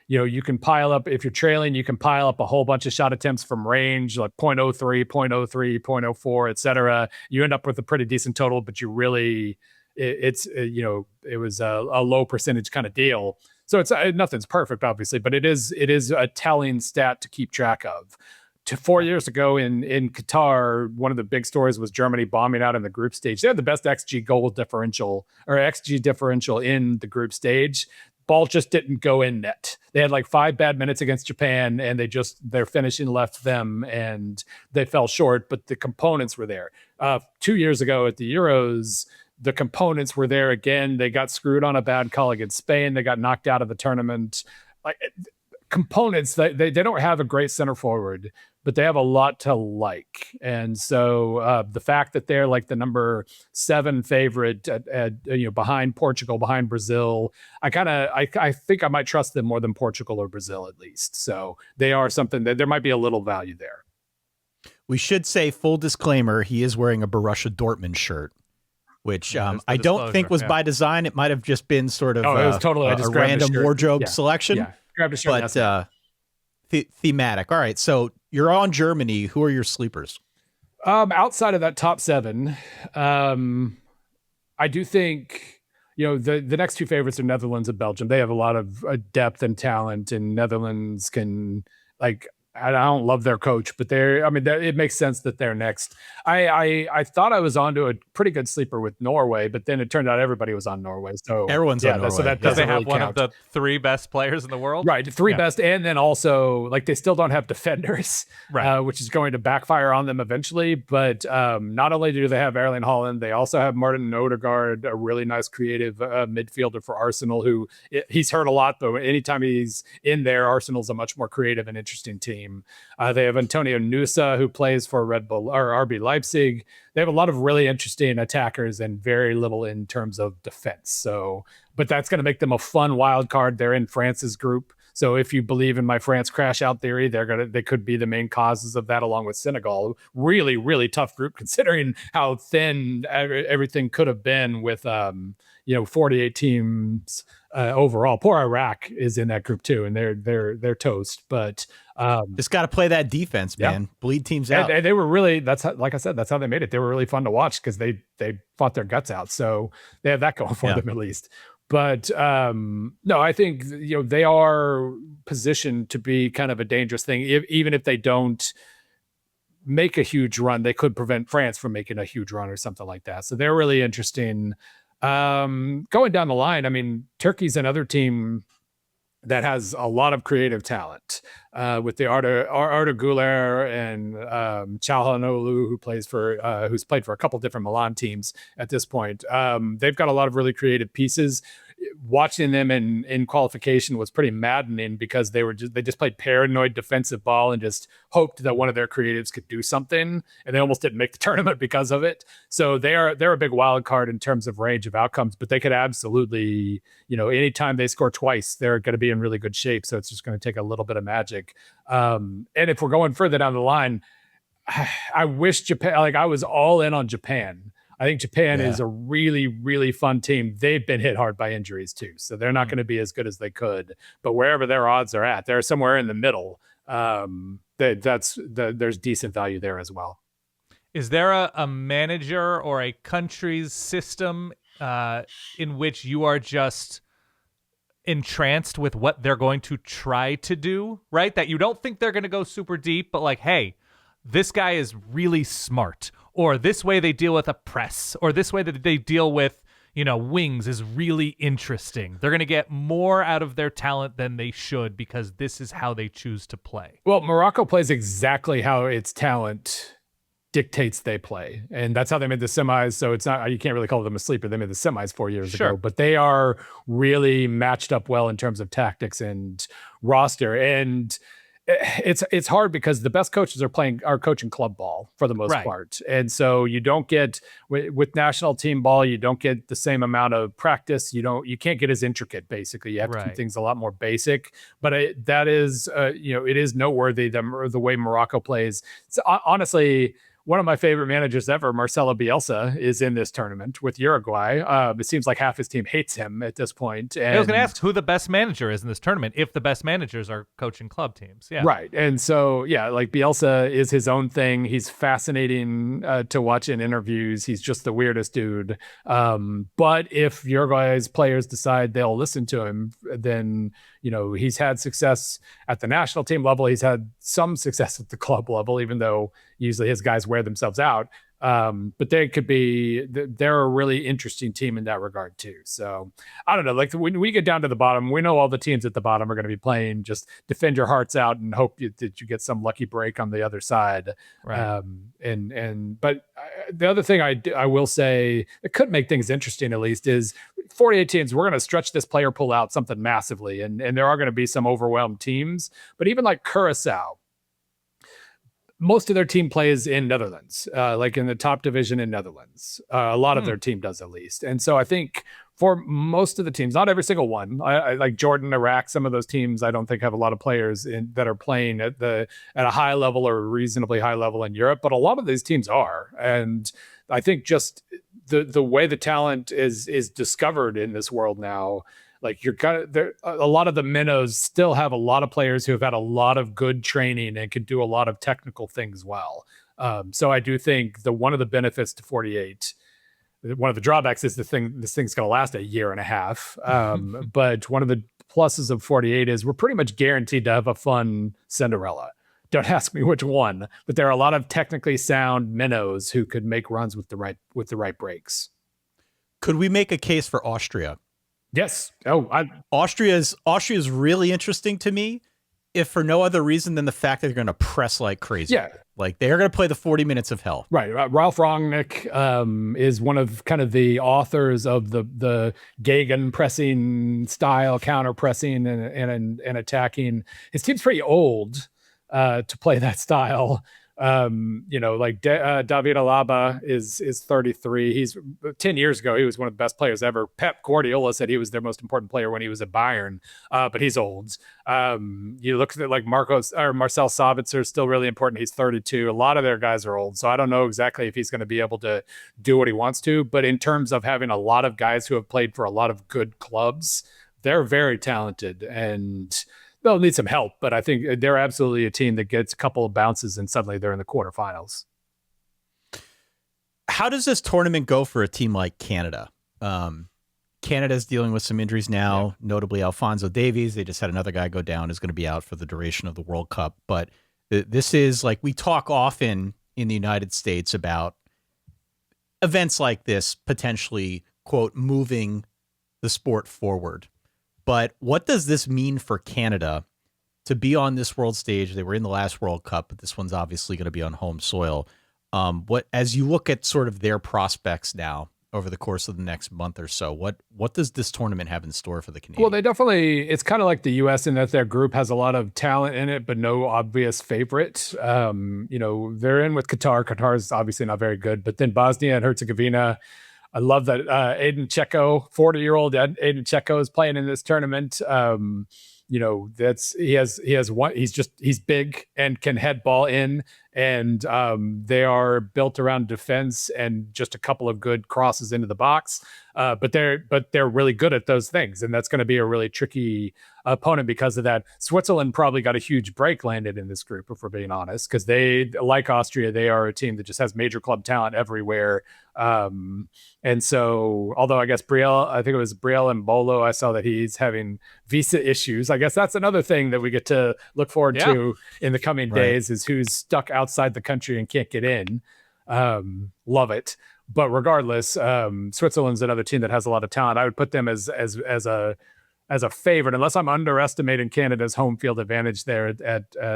Speaker 4: you can pile up, if you're trailing, you can pile up a whole bunch of shot attempts from range, like 0.03, 0.03, 0.04, et cetera. You end up with a pretty decent total, but you really, it was a low percentage kind of deal. So it's nothing's perfect, obviously, but it is a telling stat to keep track of. 4 years ago in Qatar, one of the big stories was Germany bombing out in the group stage. They had the best XG goal differential or XG differential in the group stage. Ball just didn't go in net. They had like 5 bad minutes against Japan, and their finishing left them, and they fell short. But the components were there. 2 years ago at the Euros, the components were there again. They got screwed on a bad call against Spain. They got knocked out of the tournament. Components, they don't have a great center forward, but they have a lot to like. And so the fact that they're like the number 7 favorite behind Portugal, behind Brazil, I think I might trust them more than Portugal or Brazil at least. So they are something that there might be a little value there.
Speaker 3: We should say, full disclaimer, he is wearing a Borussia Dortmund shirt, which I don't think was by design. It might have just been sort of
Speaker 4: it was totally
Speaker 3: a random wardrobe selection.
Speaker 4: Yeah. Grabbed a shirt,
Speaker 3: but thematic. All right, so you're on Germany. Who are your sleepers?
Speaker 4: Outside of that top 7, I do think the next 2 favorites are Netherlands and Belgium. They have a lot of depth and talent, and Netherlands can I don't love their coach, but it makes sense that they're next. I thought I was onto a pretty good sleeper with Norway, but then it turned out everybody was on Norway. So
Speaker 3: everyone's on Norway.
Speaker 4: So that
Speaker 1: does
Speaker 4: doesn't
Speaker 1: they have
Speaker 4: really
Speaker 1: one
Speaker 4: count.
Speaker 1: of the 3 best players in the world?
Speaker 4: Right, 3 best, and then also they still don't have defenders,
Speaker 1: right,
Speaker 4: which is going to backfire on them eventually. But not only do they have Erling Haaland, they also have Martin Odegaard, a really nice creative midfielder for Arsenal, who he's hurt a lot, but anytime he's in there, Arsenal's a much more creative and interesting team. They have Antonio Nusa, who plays for Red Bull or RB Leipzig. They have a lot of really interesting attackers and very little in terms of defense. So, but that's going to make them a fun wild card. They're in France's group. So if you believe in my France crash out theory, they could be the main causes of that, along with Senegal. Really, really tough group considering how thin everything could have been with 48 teams overall. Poor Iraq is in that group too, and they're toast. But
Speaker 3: just got to play that defense, man. Bleed teams out.
Speaker 4: And they were really, like I said, that's how they made it. They were really fun to watch because they fought their guts out. So they have that going for them at least. But no, I think they are positioned to be kind of a dangerous thing. Even if they don't make a huge run, they could prevent France from making a huge run or something like that. So they're really interesting. Going down the line, I mean, Turkey's another team that has a lot of creative talent with the Arda Güler and Çalhanoğlu, who's played for a couple different Milan teams at this point. They've got a lot of really creative pieces. Watching them in qualification was pretty maddening because they just played paranoid defensive ball and just hoped that one of their creatives could do something, and they almost didn't make the tournament because of it. So they're a big wild card in terms of range of outcomes, but they could absolutely, anytime they score twice, they're going to be in really good shape. So it's just going to take a little bit of magic. And if we're going further down the line, I wish Japan, like I was all in on Japan. I think Japan is a really, really fun team. They've been hit hard by injuries too, so they're not going to be as good as they could. But wherever their odds are at, they're somewhere in the middle. There's decent value there as well.
Speaker 1: Is there a manager or a country's system in which you are just entranced with what they're going to try to do, right? That you don't think they're going to go super deep, but like, hey, this guy is really smart, or this way they deal with a press, or this way that they deal with, wings is really interesting. They're going to get more out of their talent than they should because this is how they choose to play.
Speaker 4: Well, Morocco plays exactly how its talent dictates they play, and that's how they made the semis. So it's not, you can't really call them a sleeper. They made the semis 4 years ago, but they are really matched up well in terms of tactics and roster. And it's hard because the best coaches are coaching club ball for the most part, and so you don't get with national team ball, you don't get the same amount of practice. You can't get as intricate. Basically, you have to keep things a lot more basic. But that is it is noteworthy the way Morocco plays. It's, honestly, one of my favorite managers ever, Marcelo Bielsa, is in this tournament with Uruguay. It seems like half his team hates him at this point. And I
Speaker 1: was going to ask who the best manager is in this tournament, if the best managers are coaching club teams. Yeah.
Speaker 4: Right. And so, like Bielsa is his own thing. He's fascinating to watch in interviews. He's just the weirdest dude. But if Uruguay's players decide they'll listen to him, then, he's had success at the national team level. He's had some success at the club level, even though usually his guys wear themselves out. But they're a really interesting team in that regard too. So I don't know, like when we get down to the bottom, we know all the teams at the bottom are going to be playing, just defend your hearts out and hope that you get some lucky break on the other side. Right. But the other thing I will say that could make things interesting, at least, is 48 teams. We're going to stretch this player pool out something massively. And there are going to be some overwhelmed teams, but even like Curacao, most of their team plays in Netherlands, like in the top division in Netherlands. A lot of their team does, at least. And so I think for most of the teams, not every single one, I like Jordan, Iraq, some of those teams I don't think have a lot of players that are playing at a high level or reasonably high level in Europe, but a lot of these teams are. And I think just the way the talent is discovered in this world now, like a lot of the minnows still have a lot of players who have had a lot of good training and can do a lot of technical things well. So I do think one of the benefits to 48, one of the drawbacks is this thing's going to last a year and a half. But one of the pluses of 48 is we're pretty much guaranteed to have a fun Cinderella. Don't ask me which one, but there are a lot of technically sound minnows who could make runs with the right breaks.
Speaker 3: Could we make a case for Austria?
Speaker 4: Yes.
Speaker 3: Austria is really interesting to me, if for no other reason than the fact that they're going to press like crazy. Yeah. Like they're going to play the 40 minutes of hell. Right.
Speaker 4: Ralph Rangnick is one of kind of the authors of the Gegen pressing style, counter pressing and attacking. His team's pretty old to play that style. Like David Alaba is 33. He's 10 years ago, he was one of the best players ever. Pep Guardiola said he was their most important player when he was at Bayern, but he's old. You look at like Marcel Sabitzer is still really important. He's 32. A lot of their guys are old, so I don't know exactly if he's going to be able to do what he wants to, but in terms of having a lot of guys who have played for a lot of good clubs, they're very talented, and they'll need some help, but I think they're absolutely a team that gets a couple of bounces and suddenly they're in the quarterfinals.
Speaker 3: How does this tournament go for a team like Canada? Canada's dealing with some injuries now, notably Alphonso Davies. They just had another guy go down, is going to be out for the duration of the World Cup. But this is like, we talk often in the United States about events like this potentially, quote, moving the sport forward. But what does this mean for Canada to be on this world stage? They were in the last World Cup, but this one's obviously going to be on home soil. As you look at sort of their prospects now over the course of the next month or so, what does this tournament have in store for the Canadians?
Speaker 4: Well, it's kind of like the U.S. in that their group has a lot of talent in it, but no obvious favorite. They're in with Qatar. Qatar is obviously not very good, but then Bosnia and Herzegovina. I love that Aiden Checo, 40-year-old Aiden Checo, is playing in this tournament. he's big and can head ball in, and they are built around defense and just a couple of good crosses into the box. But they're really good at those things, and that's going to be a really tricky opponent because of that. Switzerland probably got a huge break landed in this group, if we're being honest, because they, like Austria, they are a team that just has major club talent everywhere. And so, although I guess I think it was Brielle and Bolo, I saw that he's having visa issues. I guess that's another thing that we get to look forward to in the coming days, is who's stuck outside the country and can't get in. Love it. But regardless, Switzerland's another team that has a lot of talent. I would put them as a favorite, unless I'm underestimating Canada's home field advantage there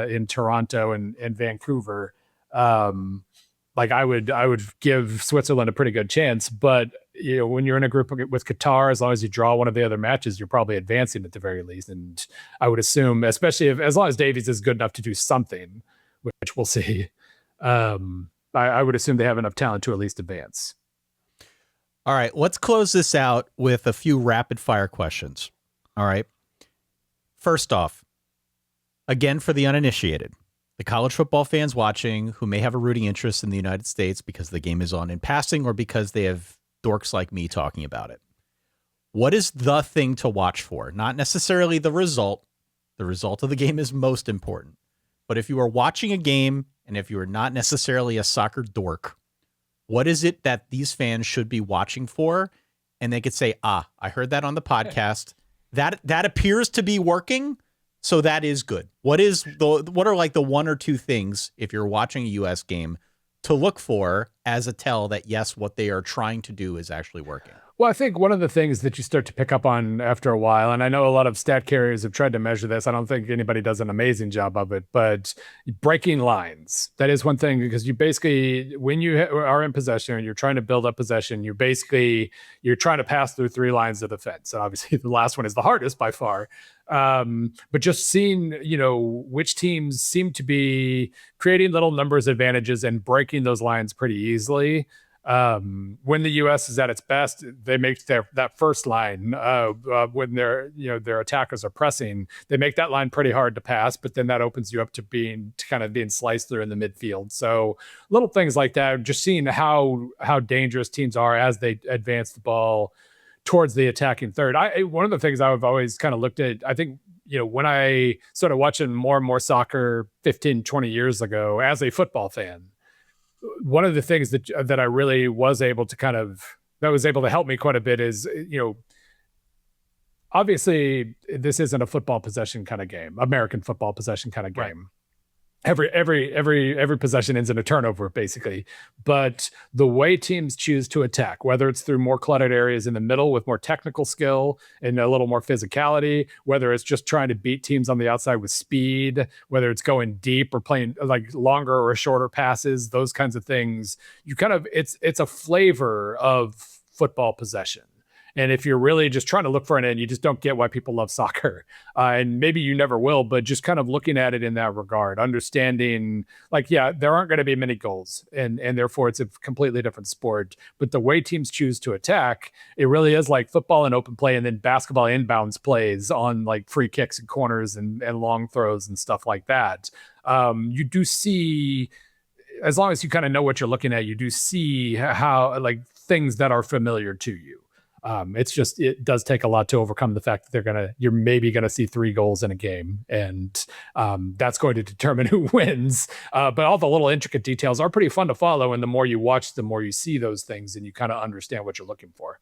Speaker 4: in Toronto and Vancouver. Like I would give Switzerland a pretty good chance, but when you're in a group with Qatar, as long as you draw one of the other matches, you're probably advancing at the very least. And I would assume, especially as long as Davies is good enough to do something, which we'll see, I would assume they have enough talent to at least advance.
Speaker 3: All right, let's close this out with a few rapid fire questions. All right. First off, again, for the uninitiated, the college football fans watching who may have a rooting interest in the United States because the game is on in passing or because they have dorks like me talking about it. What is the thing to watch for? Not necessarily the result. The result of the game is most important. But if you are watching a game and if you are not necessarily a soccer dork, what is it that these fans should be watching for? And they could say, I heard that on the podcast. That appears to be working. So that is good. What are like the one or two things, if you're watching a U.S. game, to look for as a tell that, yes, what they are trying to do is actually working?
Speaker 4: Well, I think one of the things that you start to pick up on after a while, and I know a lot of stat carriers have tried to measure this. I don't think anybody does an amazing job of it, but breaking lines. That is one thing, because you basically, when you are in possession and you're trying to build up possession, you're trying to pass through three lines of defense. And obviously the last one is the hardest by far. But just seeing, which teams seem to be creating little numbers advantages and breaking those lines pretty easily. When the U.S. is at its best, they make that first line when their attackers are pressing. They make that line pretty hard to pass, but then that opens you up to being sliced through in the midfield. So little things like that, just seeing how dangerous teams are as they advance the ball towards the attacking third. One of the things I've always kind of looked at, I think, when I started watching more and more soccer 15, 20 years ago as a football fan, one of the things that I really was able to that was able to help me quite a bit is, obviously this isn't a football possession kind of game, American football possession kind of game. Right. Every possession ends in a turnover, basically. But the way teams choose to attack, whether it's through more cluttered areas in the middle with more technical skill and a little more physicality, whether it's just trying to beat teams on the outside with speed, whether it's going deep or playing like longer or shorter passes, those kinds of things, it's a flavor of football possession. And if you're really just trying to look for an end, you just don't get why people love soccer. And maybe you never will, but just kind of looking at it in that regard, understanding there aren't going to be many goals and therefore it's a completely different sport. But the way teams choose to attack, it really is like football and open play and then basketball inbounds plays on like free kicks and corners and long throws and stuff like that. You do see, as long as you kind of know what you're looking at, you do see how things that are familiar to you. It does take a lot to overcome the fact that you're maybe gonna see 3 goals in a game, and that's going to determine who wins. But all the little intricate details are pretty fun to follow, and the more you watch, the more you see those things, and you kind of understand what you're looking for.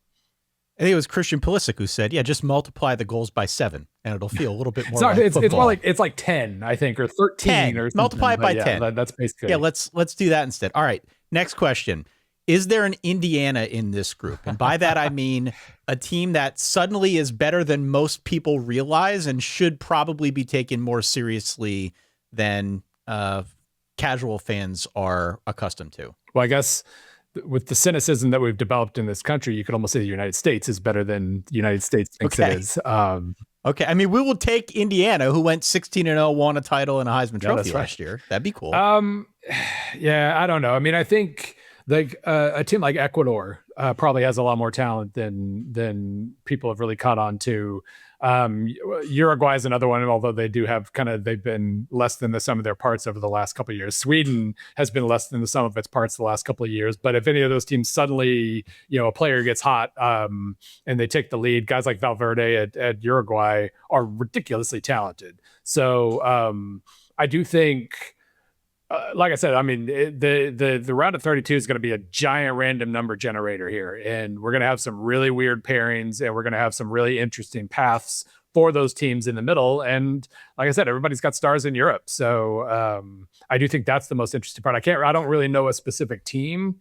Speaker 3: I think it was Christian Pulisic who said, just multiply the goals by 7 and it'll feel a little bit more like football.
Speaker 4: It's more like, it's like 10, I think, or 13 or something.
Speaker 3: Multiply it by 10.
Speaker 4: That's basically.
Speaker 3: Yeah, let's do that instead. All right, next question. Is there an Indiana in this group? And by that, I mean a team that suddenly is better than most people realize and should probably be taken more seriously than casual fans are accustomed to.
Speaker 4: Well, I guess with the cynicism that we've developed in this country, you could almost say the United States is better than the United States thinks it is.
Speaker 3: Okay. I mean, we will take Indiana, who went 16-0, won a title and a Heisman Trophy last year. That'd be cool.
Speaker 4: Yeah, I don't know. I mean, I think a team like Ecuador, probably has a lot more talent than people have really caught on to. Uruguay is another one, although they do have they've been less than the sum of their parts over the last couple of years. Sweden has been less than the sum of its parts the last couple of years. But if any of those teams suddenly, a player gets hot and they take the lead, guys like Valverde at Uruguay are ridiculously talented. So I do think. Like I said, I mean, the round of 32 is going to be a giant random number generator here, and we're going to have some really weird pairings, and we're going to have some really interesting paths for those teams in the middle. And like I said, everybody's got stars in Europe, so I do think that's the most interesting part. I don't really know a specific team,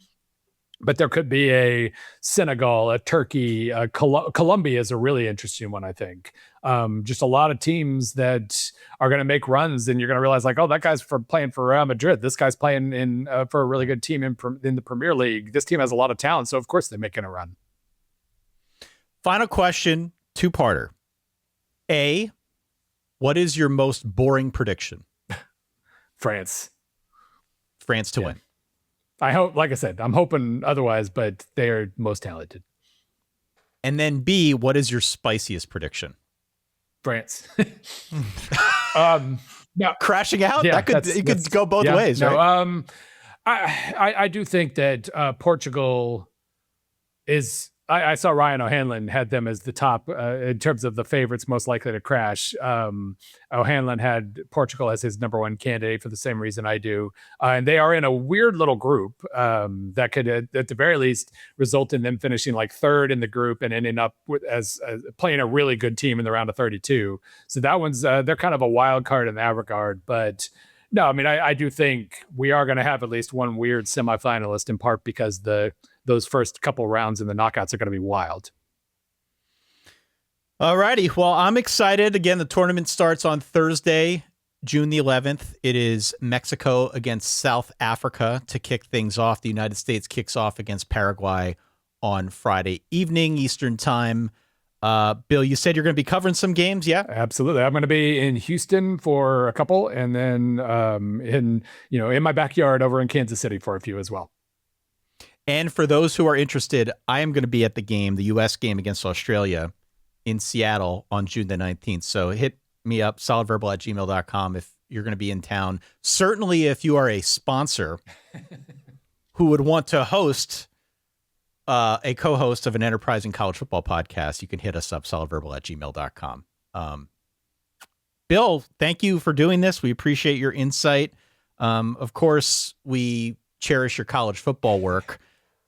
Speaker 4: but there could be a Senegal, a Turkey, Colombia is a really interesting one, I think. Just a lot of teams that are going to make runs, and you're going to realize like, oh, that guy's playing for Real Madrid. This guy's playing in for a really good team in the Premier League. This team has a lot of talent, so of course they're making a run.
Speaker 3: Final question, two-parter. A, what is your most boring prediction?
Speaker 4: France
Speaker 3: to win.
Speaker 4: I hope, like I said, I'm hoping otherwise, but they are most talented.
Speaker 3: And then B, what is your spiciest prediction?
Speaker 4: France.
Speaker 3: Now crashing out.
Speaker 4: Yeah,
Speaker 3: it could go both ways,
Speaker 4: no,
Speaker 3: right?
Speaker 4: I do think that Portugal is. I saw Ryan O'Hanlon had them as the top in terms of the favorites most likely to crash. O'Hanlon had Portugal as his number one candidate for the same reason I do. And they are in a weird little group that could, at the very least, result in them finishing like third in the group and ending up as playing a really good team in the round of 32. So that one's, they're kind of a wild card in that regard. But no, I mean, I do think we are going to have at least one weird semifinalist, in part because those first couple rounds in the knockouts are going to be wild.
Speaker 3: All righty. Well, I'm excited. Again, the tournament starts on Thursday, June the 11th. It is Mexico against South Africa to kick things off. The United States kicks off against Paraguay on Friday evening, Eastern time. Bill, you said you're going to be covering some games, yeah?
Speaker 4: Absolutely. I'm going to be in Houston for a couple, and then in my backyard over in Kansas City for a few as well.
Speaker 3: And for those who are interested, I am going to be at the game, the U.S. game against Australia in Seattle on June the 19th. So hit me up, solidverbal@gmail.com if you're going to be in town. Certainly if you are a sponsor who would want to host a co-host of an enterprising college football podcast, you can hit us up, solidverbal@gmail.com. Bill, thank you for doing this. We appreciate your insight. Of course, we cherish your college football work.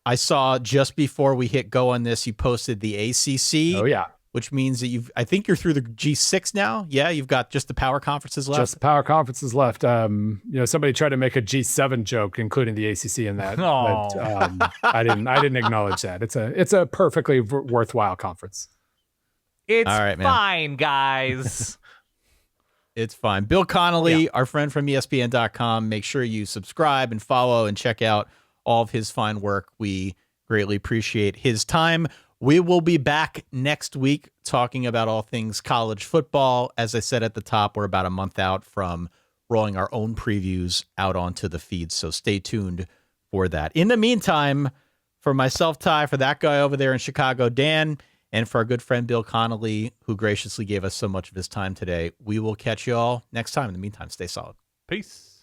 Speaker 3: I saw just before we hit go on this, you posted the ACC.
Speaker 4: Oh, yeah.
Speaker 3: Which means that I think you're through the G6 now. Yeah, you've got just the power conferences left.
Speaker 4: Just the power conferences left. Somebody tried to make a G7 joke, including the ACC in that.
Speaker 1: Oh.
Speaker 4: But I didn't acknowledge that. It's a perfectly worthwhile conference.
Speaker 1: It's
Speaker 3: all right, man.
Speaker 1: fine, guys.
Speaker 3: It's fine. Bill Connelly, our friend from ESPN.com. Make sure you subscribe and follow and check out all of his fine work. We greatly appreciate his time. We will be back next week talking about all things college football. As I said at the top, we're about a month out from rolling our own previews out onto the feed, so stay tuned for that. In the meantime, for myself, Ty, for that guy over there in Chicago, Dan, and for our good friend Bill Connelly, who graciously gave us so much of his time today, we will catch you all next time. In the meantime, stay solid.
Speaker 1: Peace.